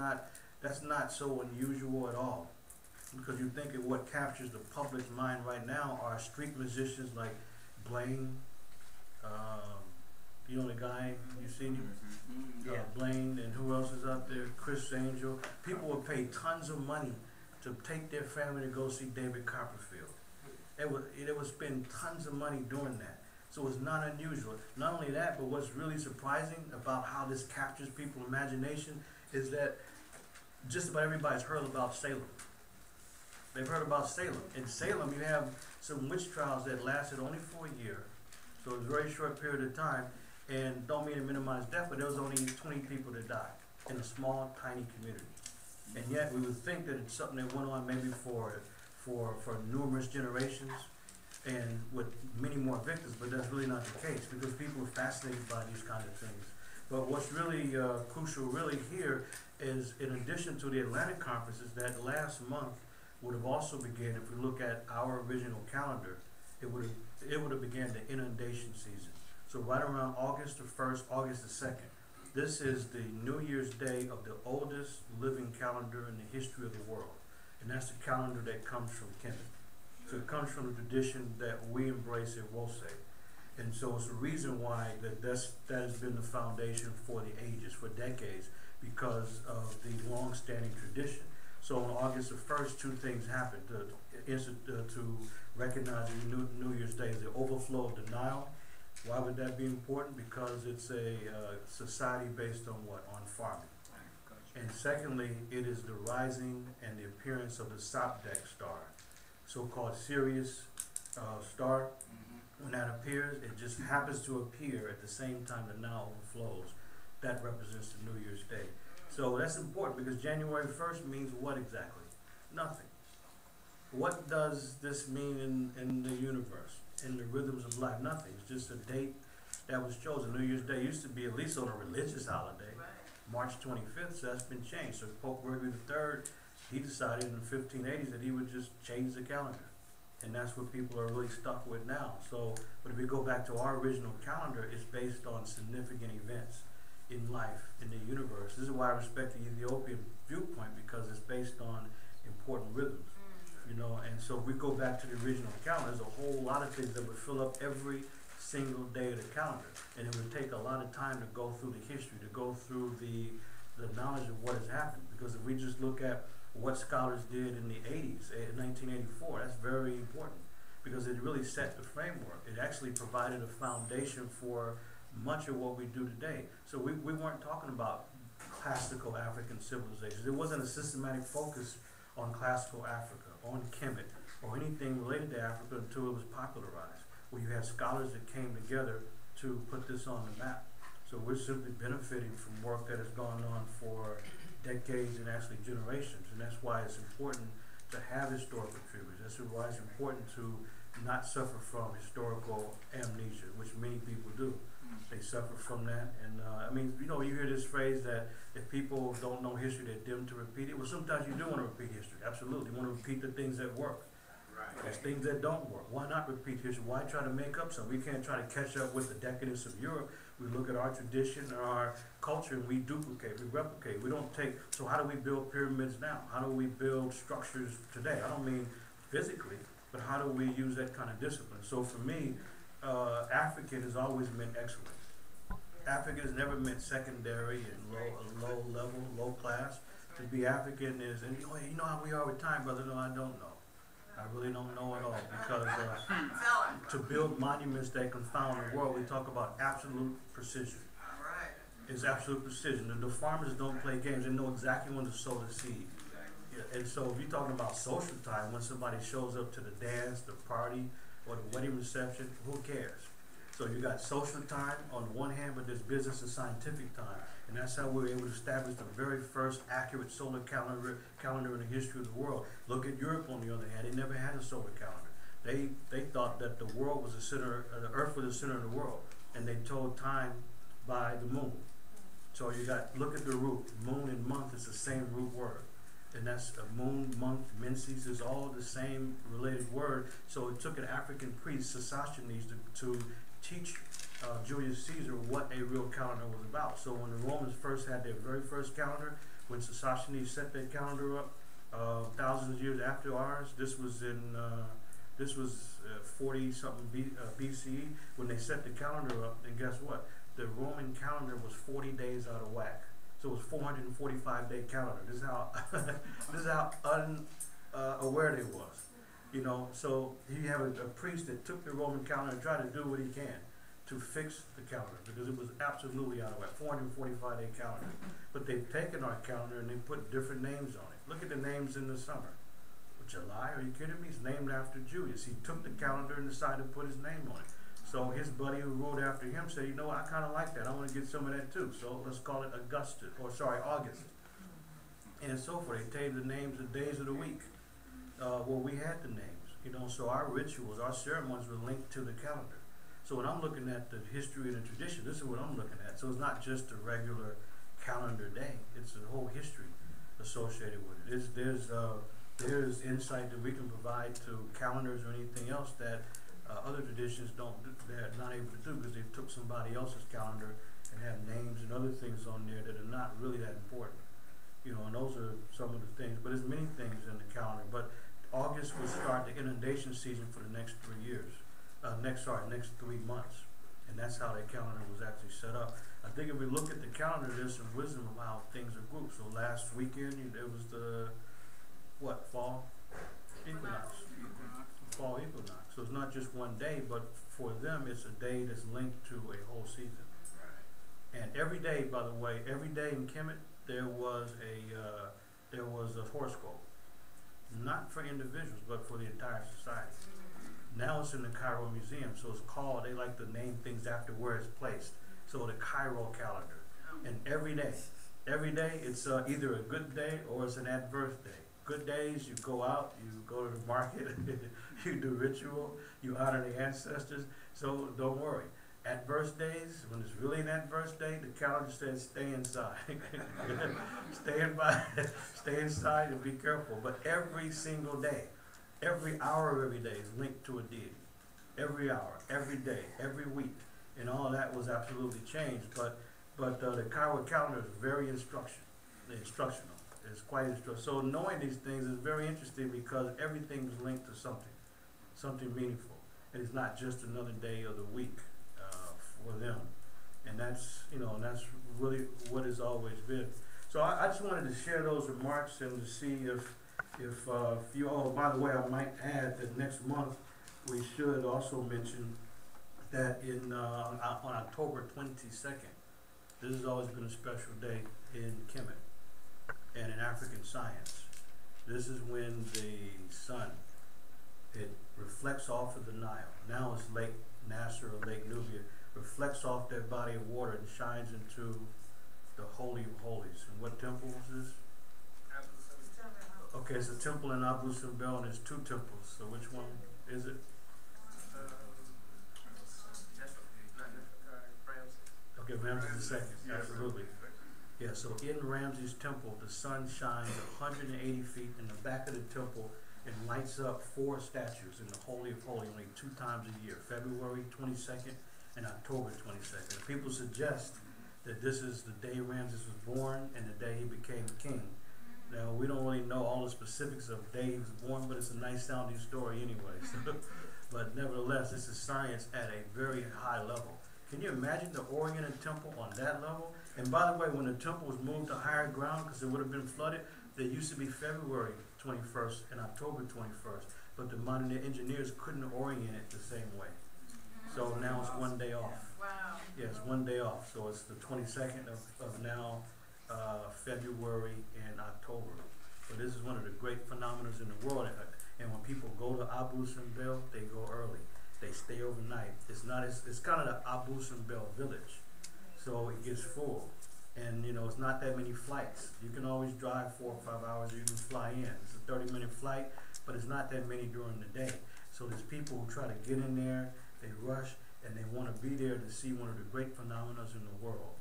not so unusual at all, because you think of what captures the public's mind right now are street musicians like Blaine. You know the guy, you've seen him? Yeah. Blaine, and who else is out there? Chris Angel. People would pay tons of money to take their family to go see David Copperfield. They would spend tons of money doing that. So it's not unusual. Not only that, but what's really surprising about how this captures people's imagination is that just about everybody's heard about Salem. They've heard about Salem. In Salem, you have some witch trials that lasted only for a year. So it was a very short period of time. And don't mean to minimize death, but there was only 20 people that died in a small, tiny community. And yet we would think that it's something that went on maybe for numerous generations and with many more victims, but that's really not the case, because people are fascinated by these kinds of things. But what's really crucial really here is, in addition to the Atlantic conferences, that last month would have also began, if we look at our original calendar, it would have began the inundation season. So right around August the 1st, August the 2nd, this is the New Year's Day of the oldest living calendar in the history of the world. And that's the calendar that comes from Kemet. So it comes from the tradition that we embrace at Wolsey. And so it's a reason why that has been the foundation for the ages, for decades, because of the long-standing tradition. So on August the 1st, 2 things happened. To recognize the New Year's Day is the overflow of the Nile. Why would that be important? Because it's a society based on what? On farming. And secondly, it is the rising and the appearance of the Sopdek star, so-called Sirius star. When that appears, it just happens to appear at the same time the Nile overflows. That represents the New Year's Day. So that's important, because January 1st means what exactly? Nothing. What does this mean in the universe, in the rhythms of life? Nothing. It's just a date that was chosen. New Year's Day used to be at least on a religious holiday. March 25th, so that's been changed. So Pope Berkeley III, he decided in the 1580s that he would just change the calendar. And that's what people are really stuck with now. So, but if we go back to our original calendar, it's based on significant events in life, in the universe. This is why I respect the Ethiopian viewpoint, because it's based on important rhythms, you know. And so if we go back to the original calendar, there's a whole lot of things that would fill up every single day of the calendar. And it would take a lot of time to go through the history, to go through the knowledge of what has happened. Because if we just look at what scholars did in the 80s, in 1984, that's very important, because it really set the framework. It actually provided a foundation for much of what we do today. So we weren't talking about classical African civilizations. There wasn't a systematic focus on classical Africa, on Kemet, or anything related to Africa until it was popularized, where you had scholars that came together to put this on the map. So we're simply benefiting from work that has gone on for decades and actually generations, and that's why it's important to have historical contributors. That's why it's important to not suffer from historical amnesia, which many people do. They suffer from that, and I mean, you know, you hear this phrase that if people don't know history, they're doomed to repeat it. Well, sometimes you do want to repeat history, absolutely. You want to repeat the things that work. There's things that don't work. Why not repeat history? Why try to make up something? We can't try to catch up with the decadence of Europe. We look at our tradition and our culture, and we duplicate, we replicate. We don't take, so how do we build pyramids now? How do we build structures today? I don't mean physically, but how do we use that kind of discipline? So for me, African has always meant excellence. African has never meant secondary and low level, low class. To be African is, and you know how we are with time, brother? No, I don't know. I really don't know at all, because to build monuments that confound the world, we talk about absolute precision. It's absolute precision. The farmers don't play games. They know exactly when to sow the seed. Yeah, and so if you're talking about social time, when somebody shows up to the dance, the party, or the wedding reception, who cares? So you got social time on the one hand, but there's business and scientific time. And that's how we were able to establish the very first accurate solar calendar in the history of the world. Look at Europe on the other hand. They never had a solar calendar. They thought that the world was the center, the earth was the center of the world. And they told time by the moon. So you got, look at the root. Moon and month is the same root word. And that's a moon, month, menses is all the same related word. So it took an African priest, Sosthenes, to teach Julius Caesar what a real calendar was about. So when the Romans first had their very first calendar, when Sosthenes set their calendar up thousands of years after ours, this was 40 something BCE, when they set the calendar up. And guess what? The Roman calendar was 40 days out of whack. So it was 445-day calendar. This is how this is how unaware they was. You know, so you have a priest that took the Roman calendar and tried to do what he can to fix the calendar, because it was absolutely out of whack, 445-day calendar. But they've taken our calendar and they put different names on it. Look at the names in the summer. July, are you kidding me? It's named after Julius. He took the calendar and decided to put his name on it. So his buddy who wrote after him said, you know what, I kind of like that. I want to get some of that too. So let's call it August. And so forth. They changed the names, the days of the week. Well, we had the names, you know, so our rituals, our ceremonies were linked to the calendar. So when I'm looking at the history and the tradition, this is what I'm looking at. So it's not just a regular calendar day. It's a whole history associated with it. There's insight that we can provide to calendars or anything else that other traditions they're not able to do, because they took somebody else's calendar and have names and other things on there that are not really that important. You know, and those are some of the things, but there's many things in the calendar. But August will start the inundation season for the next 3 years. Next 3 months. And that's how that calendar was actually set up. I think if we look at the calendar, there's some wisdom of how things are grouped. So last weekend, it was the, fall equinox. Fall equinox. So it's not just one day, but for them, it's a day that's linked to a whole season. And every day, by the way, every day in Kemet, there was a horoscope. Not for individuals, but for the entire society. Now it's in the Cairo Museum, so it's called, they like to name things after where it's placed. So the Cairo calendar. And every day it's either a good day or it's an adverse day. Good days, you go out, you go to the market, you do ritual, you honor the ancestors, so don't worry. Adverse days, when it's really an adverse day, the calendar says stay inside. Stay inside and be careful. But every single day, Every hour of every day is linked to a deity. Every hour, every day, every week. And all of that was absolutely changed. But the Kaiwa calendar is very instructional. It's quite instructional. So knowing these things is very interesting because everything is linked to something meaningful. And it's not just another day of the week for them. And that's really what it's always been. So I just wanted to share those remarks and to see if you all, by the way, I might add that next month we should also mention that on October 22nd, this has always been a special day in Kemet and in African science. This is when the sun, it reflects off of the Nile. Now it's Lake Nasser or Lake Nubia, reflects off that body of water and shines into the Holy of Holies. And what temple is this? Okay, it's a temple in Abu Simbel, and there's two temples. So which one is it? Okay, Ramses II, absolutely. Yeah, so in Ramses' temple, the sun shines 180 feet in the back of the temple and lights up 4 statues in the Holy of Holies only 2 times a year, February 22nd and October 22nd. And people suggest that this is the day Ramses was born and the day he became king. Now, we don't really know all the specifics of the day he was born, but it's a nice sounding story anyway. So, but nevertheless, this is science at a very high level. Can you imagine the Oriented Temple on that level? And by the way, when the temple was moved to higher ground, because it would have been flooded, there used to be February 21st and October 21st, but the modern engineers couldn't orient it the same way. So now it's 1 day off. Wow. Yeah, it's 1 day off. So it's the 22nd of now February and October. So this is one of the great phenomena in the world. And when people go to Abu Simbel, they go early. They stay overnight. It's kind of the Abu Simbel village. So it gets full. And it's not that many flights. You can always drive 4 or 5 hours, you can fly in. It's a 30-minute flight, but it's not that many during the day. So there's people who try to get in there, they rush, and they want to be there to see one of the great phenomena in the world.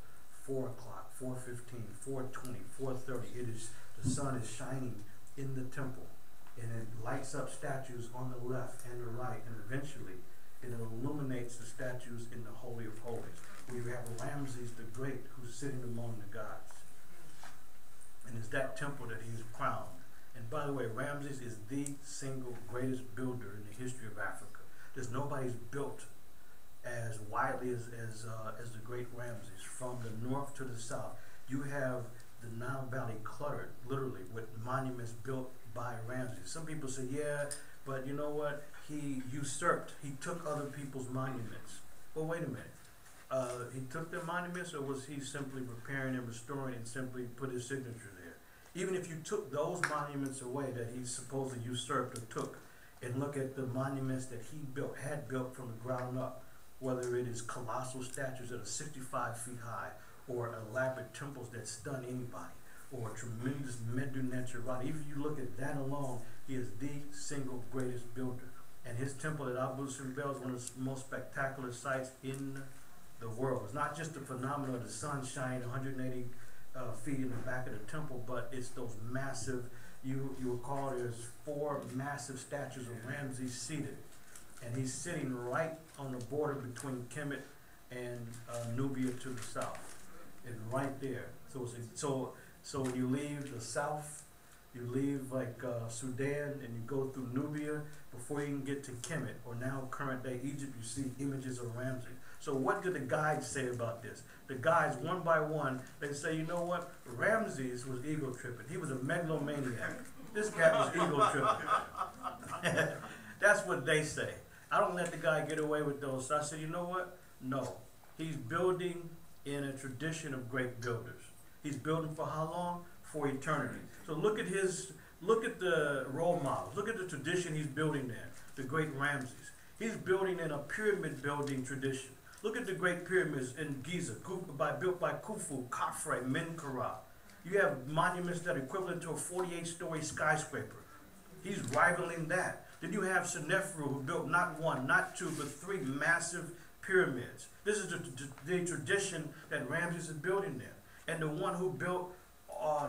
4 o'clock, 4:15, 4:20, 4:30. The sun is shining in the temple, and it lights up statues on the left and the right, and eventually it illuminates the statues in the Holy of Holies. We have Ramses the Great who's sitting among the gods. And it's that temple that he's crowned. And by the way, Ramses is the single greatest builder in the history of Africa. There's nobody's built as widely as the great Ramses. From the north to the south, you have the Nile Valley cluttered, literally, with monuments built by Ramses. Some people say, yeah, but you know what? He usurped. He took other people's monuments. Well, wait a minute. He took their monuments, or was he simply repairing and restoring and simply put his signature there? Even if you took those monuments away that he supposedly usurped or took, and look at the monuments that he had built from the ground up, whether it is colossal statues that are 65 feet high, or elaborate temples that stun anybody, or tremendous Medu Necherati. Even if you look at that alone, he is the single greatest builder. And his temple at Abu Simbel is one of the most spectacular sights in the world. It's not just the phenomenon of the sun shining 180 feet in the back of the temple, but it's those massive, you recall there's 4 massive statues of Ramses seated. And he's sitting right on the border between Kemet and Nubia to the south. And right there. So when you leave the south, you leave like Sudan and you go through Nubia, before you can get to Kemet, or now current day Egypt, you see images of Ramses. So what do the guides say about this? The guides, one by one, they say, you know what? Ramses was ego tripping. He was a megalomaniac. This guy was ego tripping. That's what they say. I don't let the guy get away with those. So I said, you know what? No. He's building in a tradition of great builders. He's building for how long? For eternity. So look at the role models. Look at the tradition he's building in, the great Ramses. He's building in a pyramid building tradition. Look at the great pyramids in Giza, built by Khufu, Khafre, Menkaure. You have monuments that are equivalent to a 48-story skyscraper. He's rivaling that. Then you have Senefru, who built not 1, not 2, but 3 massive pyramids. This is the tradition that Ramses is building there. And the one who built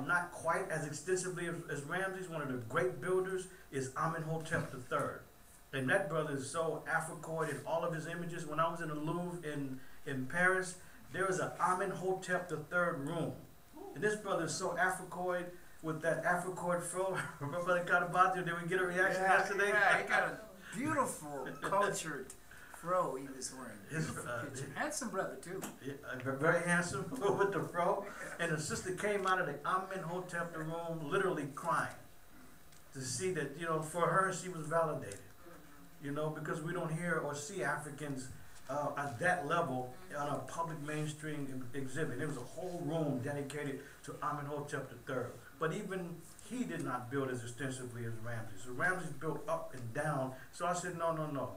not quite as extensively as Ramses. One of the great builders is Amenhotep III. And that brother is so Africoid in all of his images. When I was in the Louvre in Paris, there was an Amenhotep III room. And this brother is so Africoid with that Africoid fro. Remember that kind of body? Did we get a reaction yesterday? Yeah, he got a beautiful, cultured fro he was wearing. Handsome brother, too. Yeah, very handsome with the fro. And the sister came out of the Amenhotep room literally crying to see that, you know, for her, she was validated. You know, because we don't hear or see Africans at that level on a public mainstream exhibit. There was a whole room dedicated to Amenhotep III. But even he did not build as extensively as Ramses. So Ramses built up and down. So I said, no, no, no.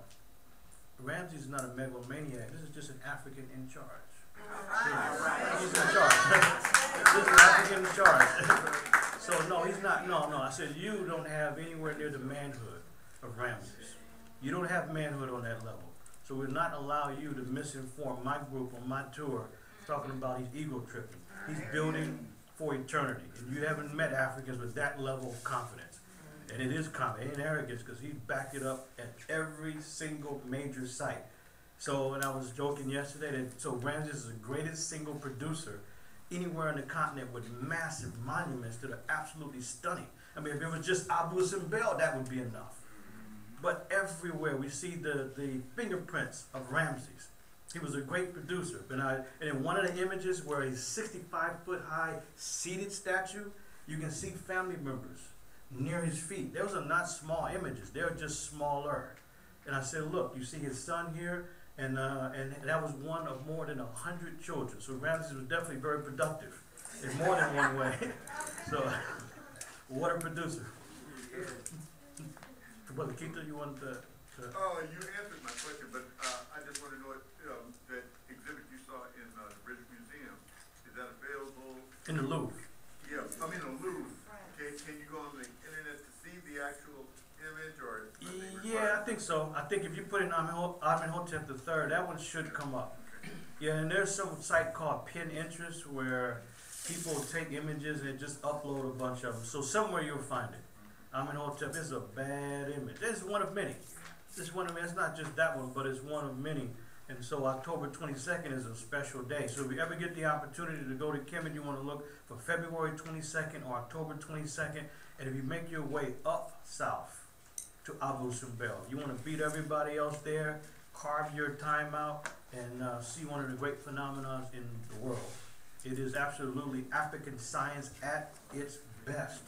Ramses is not a megalomaniac. This is just an African in charge. He's in charge. This is an African in charge. So no, he's not. No, no. I said, you don't have anywhere near the manhood of Ramses. You don't have manhood on that level. So we'll not allow you to misinform my group on my tour talking about he's ego tripping. He's building for eternity. And you haven't met Africans with that level of confidence. And it is confidence, it ain't arrogance, because he's backed it up at every single major site. So, and I was joking yesterday that, so Ramses is the greatest single producer anywhere on the continent with massive monuments that are absolutely stunning. I mean, if it was just Abu Simbel, that would be enough. But everywhere we see the fingerprints of Ramses. He was a great producer. And in one of the images where he's 65-foot high seated statue, you can see family members near his feet. Those are not small images. They're just smaller. And I said, look, you see his son here, and that was one of more than 100 children. So Ramses was definitely very productive in more than one way. So, what a producer. Brother Keita, you wanted to... Oh, you answered my question, but I just want to know, that exhibit you saw in the British Museum, is that available? In the Louvre. Yeah, I mean the Louvre. Can you go on the internet to see the actual image, or? Yeah, I think so. I think if you put in Amenhotep III, that one should come up. Yeah, and there's some site called Pinterest where people take images and just upload a bunch of them. So somewhere you'll find it. Amenhotep is a bad image. It's one of many. It's one of many. It's not just that one, but it's one of many. And so October 22nd is a special day. So if you ever get the opportunity to go to Kemet, you want to look for February 22nd or October 22nd. And if you make your way up south to Abu Simbel, you want to beat everybody else there, carve your time out, and see one of the great phenomena in the world. It is absolutely African science at its best.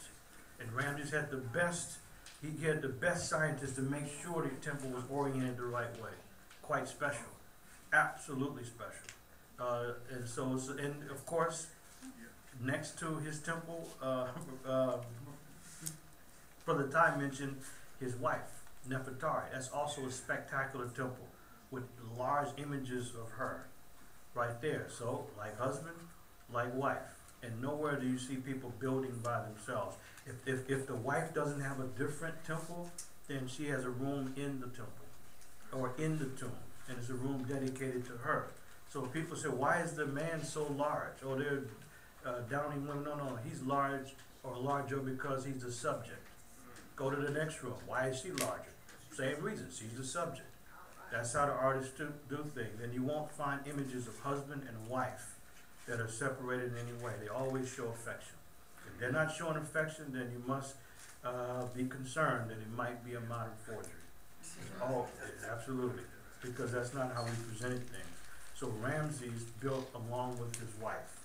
And Ramses had the best, he had the best scientists to make sure the temple was oriented the right way. Quite special. Absolutely special. And so, and of course, next to his temple, Brother Ty mentioned his wife, Nefertari. That's also a spectacular temple with large images of her right there. So, like husband, like wife. And nowhere do you see people building by themselves. If the wife doesn't have a different temple, then she has a room in the temple or in the tomb, and it's a room dedicated to her. So people say, why is the man so large? Oh, they're downing women. No, no, he's large or larger because he's the subject. Go to the next room. Why is she larger? Same reason, she's the subject. That's how the artists do things. And you won't find images of husband and wife that are separated in any way. They always show affection. If they're not showing affection, then you must be concerned that it might be a modern forgery. Oh, absolutely, because that's not how we presented things. So Ramses built along with his wife,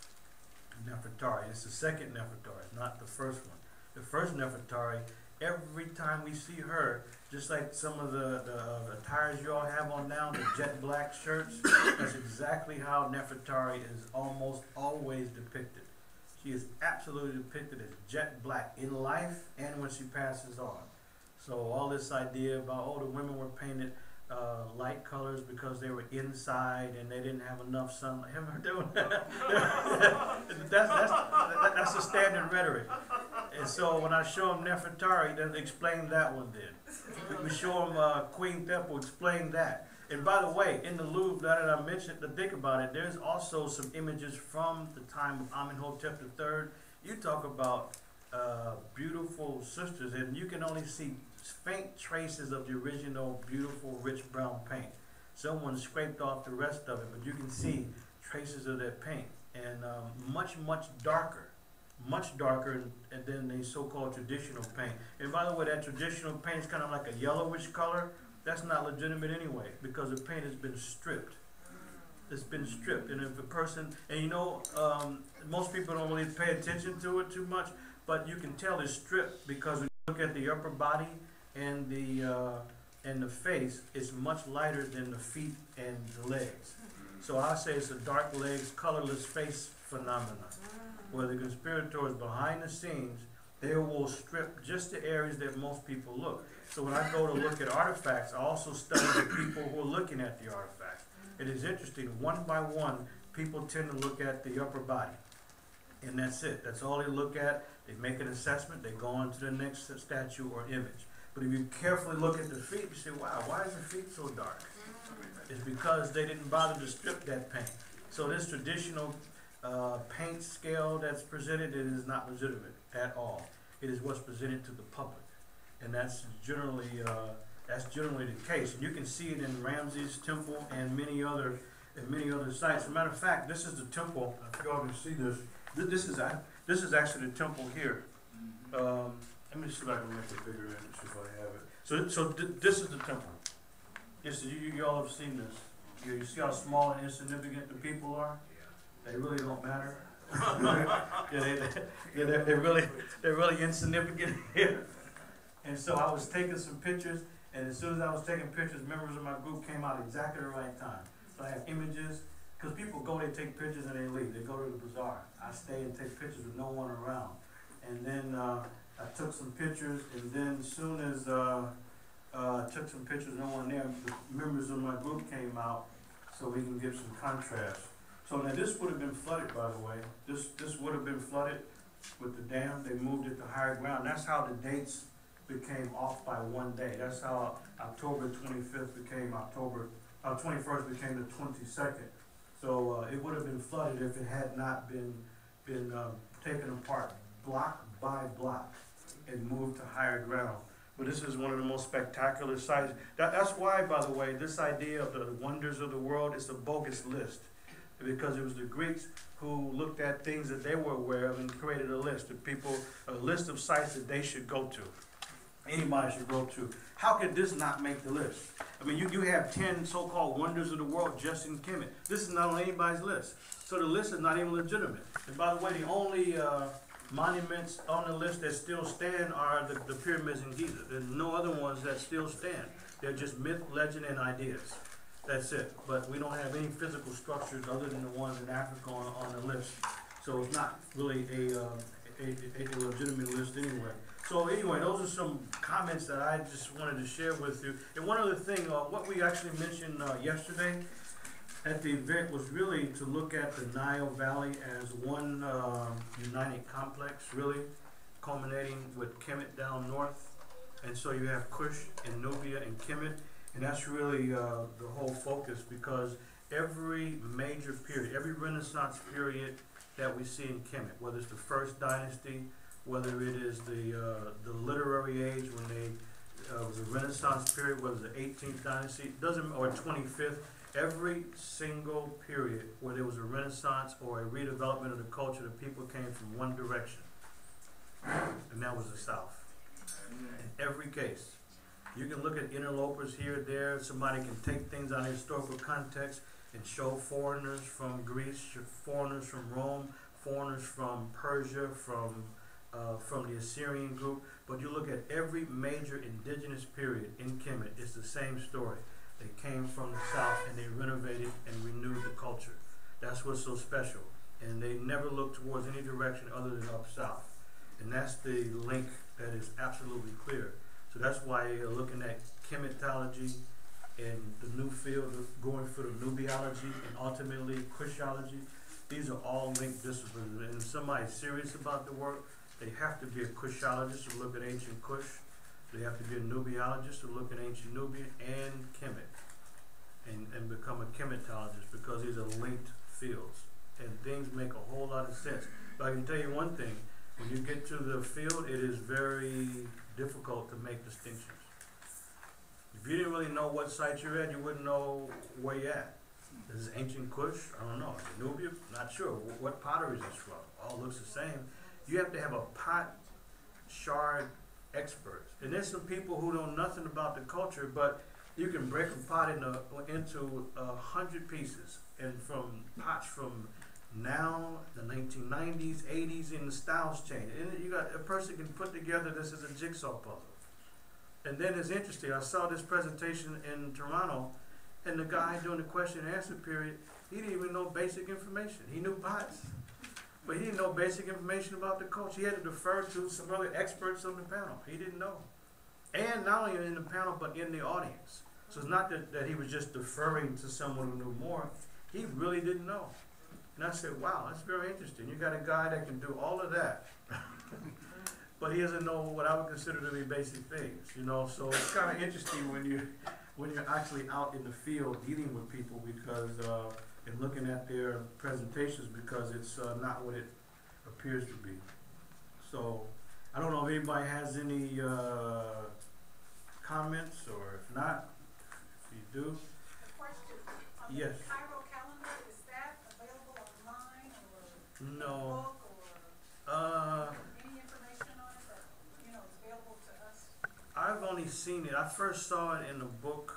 Nefertari. It's the second Nefertari, not the first one. The first Nefertari, every time we see her, just like some of the attires you all have on now, the jet black shirts, that's exactly how Nefertari is almost always depicted. She is absolutely depicted as jet black in life and when she passes on. So all this idea about, oh, the women were painted light colors because they were inside and they didn't have enough sunlight. That's the standard rhetoric. And so when I show them Nefertari, then explain that one then. We show them Queen Theppo, explain that. And by the way, in the Louvre, now that I mentioned, to think about it, there's also some images from the time of Amenhotep III. You talk about beautiful sisters, and you can only see faint traces of the original beautiful rich brown paint. Someone scraped off the rest of it, but you can see traces of that paint, and much darker than the so-called traditional paint. And by the way, that traditional paint is kind of like a yellowish color. That's not legitimate anyway, because the paint has been stripped. It's been stripped, and if a person, and you know, most people don't really pay attention to it too much, but you can tell it's stripped because when you look at the upper body and the face, it's much lighter than the feet and the legs. So I say it's a dark legs, colorless face phenomenon, where the conspirators behind the scenes, they will strip just the areas that most people look. So when I go to look at artifacts, I also study the people who are looking at the artifacts. It is interesting, one by one, people tend to look at the upper body. And that's it. That's all they look at. They make an assessment, they go on to the next statue or image. But if you carefully look at the feet, you say, wow, why is the feet so dark? It's because they didn't bother to strip that paint. So this traditional paint scale that's presented, it is not legitimate at all. It is what's presented to the public. And that's generally the case. And you can see it in Ramses Temple and many other sites. As a matter of fact, this is the temple. If y'all can see this, this is actually the temple here. Let me see if I can make it bigger and see if I have it. So this is the temple. Yes, you all have seen this. You see how small and insignificant the people are? They really don't matter. They're really insignificant here. And so I was taking some pictures, and as soon as I was taking pictures, members of my group came out exactly the right time. So I have images, because people go, they take pictures and they leave. They go to the bazaar. I stay and take pictures with no one around. And then I took some pictures, and then as soon as I took some pictures, no one there, the members of my group came out so we can give some contrast. So now this would have been flooded, by the way. This would have been flooded with the dam. They moved it to higher ground. That's how the dates became off by one day. That's how October 25th became October, 21st became the 22nd. So it would have been flooded if it had not been taken apart block by block and moved to higher ground. But this is one of the most spectacular sites. That's why, by the way, this idea of the wonders of the world is a bogus list, because it was the Greeks who looked at things that they were aware of and created a list of people, a list of sites that they should go to. Anybody should go to. How could this not make the list? I mean, you have 10 so-called wonders of the world just in Kemet. This is not on anybody's list. So the list is not even legitimate. And by the way, the only monuments on the list that still stand are the pyramids in Giza. There's no other ones that still stand. They're just myth, legend, and ideas. That's it. But we don't have any physical structures other than the ones in Africa on the list. So it's not really a legitimate list anyway. So anyway, those are some comments that I just wanted to share with you. And one other thing, what we actually mentioned yesterday at the event was really to look at the Nile Valley as one united complex, really, culminating with Kemet down north. And so you have Kush and Nubia and Kemet, and that's really the whole focus, because every major period, every Renaissance period that we see in Kemet, whether it's the first dynasty, whether it is the literary age when they was a Renaissance period, whether it's the 18th dynasty, doesn't, or 25th, every single period where there was a Renaissance or a redevelopment of the culture, the people came from one direction, and that was the South. In every case, you can look at interlopers here, there. Somebody can take things out of historical context and show foreigners from Greece, foreigners from Rome, foreigners from Persia, from the Assyrian group. But you look at every major indigenous period in Kemet, it's the same story. They came from the South and they renovated and renewed the culture. That's what's so special. And they never looked towards any direction other than up south. And that's the link that is absolutely clear. So that's why you're looking at Kemetology and the new field of going for the Nubiology and ultimately Kushology. These are all linked disciplines. And if somebody's serious about the work, they have to be a Kushologist to look at ancient Kush. They have to be a Nubiologist to look at ancient Nubia and Kemet. and become a chematologist because these are linked fields and things make a whole lot of sense. But I can tell you one thing, when you get to the field, it is very difficult to make distinctions. If you didn't really know what site you're at, you wouldn't know where you're at. This is ancient Kush, I don't know. Nubia, not sure. What pottery is this from? All looks the same. You have to have a pot shard expert. And there's some people who know nothing about the culture, but you can break a pot into 100 pieces. And from pots from now, the 1990s, 80s, and the styles change. And you got a person can put together this as a jigsaw puzzle. And then it's interesting, I saw this presentation in Toronto, and the guy doing the question and answer period, he didn't even know basic information. He knew pots, but he didn't know basic information about the culture. He had to defer to some other experts on the panel. He didn't know. And not only in the panel, but in the audience. So it's not that he was just deferring to someone who knew more. He really didn't know. And I said, wow, that's very interesting. You got a guy that can do all of that. But he doesn't know what I would consider to be basic things, you know. So it's kind of interesting when you're actually out in the field dealing with people because and looking at their presentations because it's not what it appears to be. So I don't know if anybody has any comments, or if not, if you do. A question. On Yes. The Cairo calendar, is that available online or No. book or any information on it that is available to us? I've only seen it. I first saw it in a book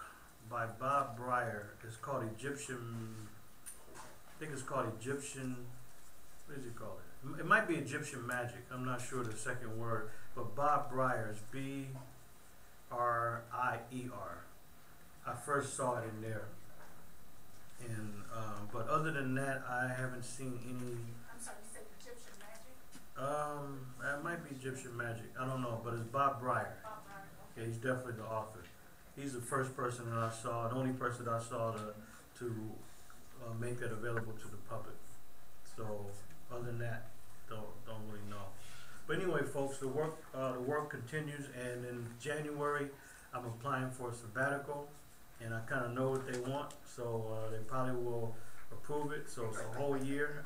by Bob Breyer. It's called Egyptian. I think it's called Egyptian. What is it called? It might be Egyptian Magic. I'm not sure the second word. But Bob Breyer is B-R-I-E-R. I first saw it in there. And but other than that, I haven't seen any. I'm sorry, you said Egyptian magic? It might be Egyptian Magic. I don't know, but it's Bob Breyer. Bob Marley, okay. Yeah, he's definitely the author. He's the first person that I saw, the only person I saw to make that available to the public. So other than that, don't really know. But anyway, folks, the work continues, and in January, I'm applying for a sabbatical, and I kind of know what they want, so they probably will approve it. So it's a whole year.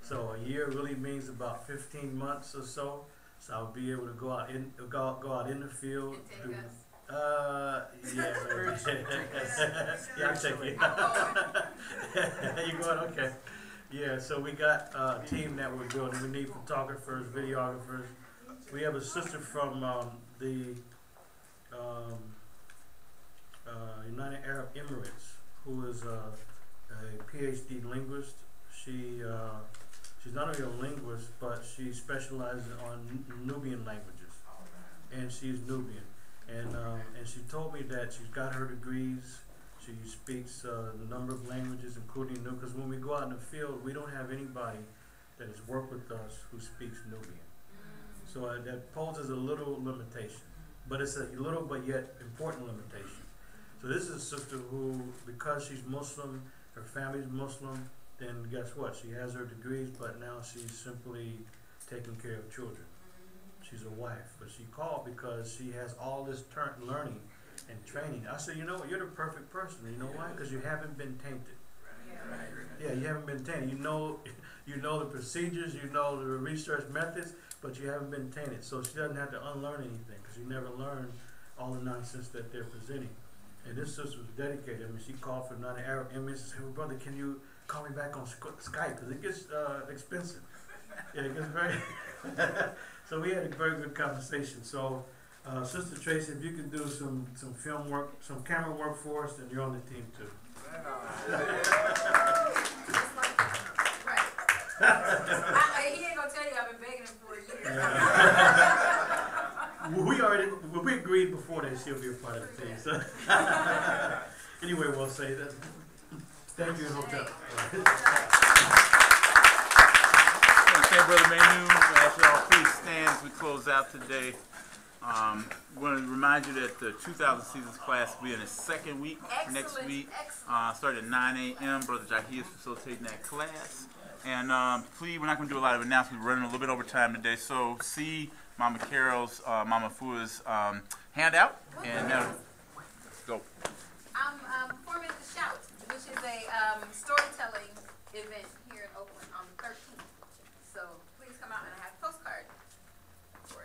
So a year really means about 15 months or so. So I'll be able to go out in the field. And take us. Yeah, yeah, I'll take you. You going? Okay. Yeah, so we got a team that we're building. We need photographers, videographers. We have a sister from the United Arab Emirates who is a PhD linguist. She's not only a linguist, but she specializes on Nubian languages, and she's Nubian. And she told me that she's got her degrees. She speaks a number of languages, including Nubian, because when we go out in the field, we don't have anybody that has worked with us who speaks Nubian. So that poses a little limitation, but it's a little but yet important limitation. So this is a sister who, because she's Muslim, her family's Muslim, then guess what? She has her degrees, but now she's simply taking care of children. She's a wife, but she called because she has all this learning and training. I said, you know what? You're the perfect person. You know why? Because you haven't been tainted. Yeah, you haven't been tainted. You know the procedures, you know the research methods, but you haven't been tainted. So she doesn't have to unlearn anything because you never learned all the nonsense that they're presenting. And this sister was dedicated. I mean, she called for United Arab Emirates and said, hey, brother, can you call me back on Skype? Because it gets expensive. Yeah, it gets very... So we had a very good conversation. So, Sister Tracy, if you could do some film work, some camera work for us, then you're on the team too. Right. He ain't gonna tell you I've been begging him for a year. We agreed before that she'll be a part of the team. So. Anyway, we'll say that. Thank you and hotel. Okay, Brother Manu, ask y'all please stand as we close out today. I want to remind you that the 2000 Seasons class will be in its second week next week. Start at 9 a.m. Brother Jackie is facilitating that class. And please, we're not going to do a lot of announcements. We're running a little bit over time today. So see Mama Carol's, Mama Fua's handout. And go. I'm forming a storytelling event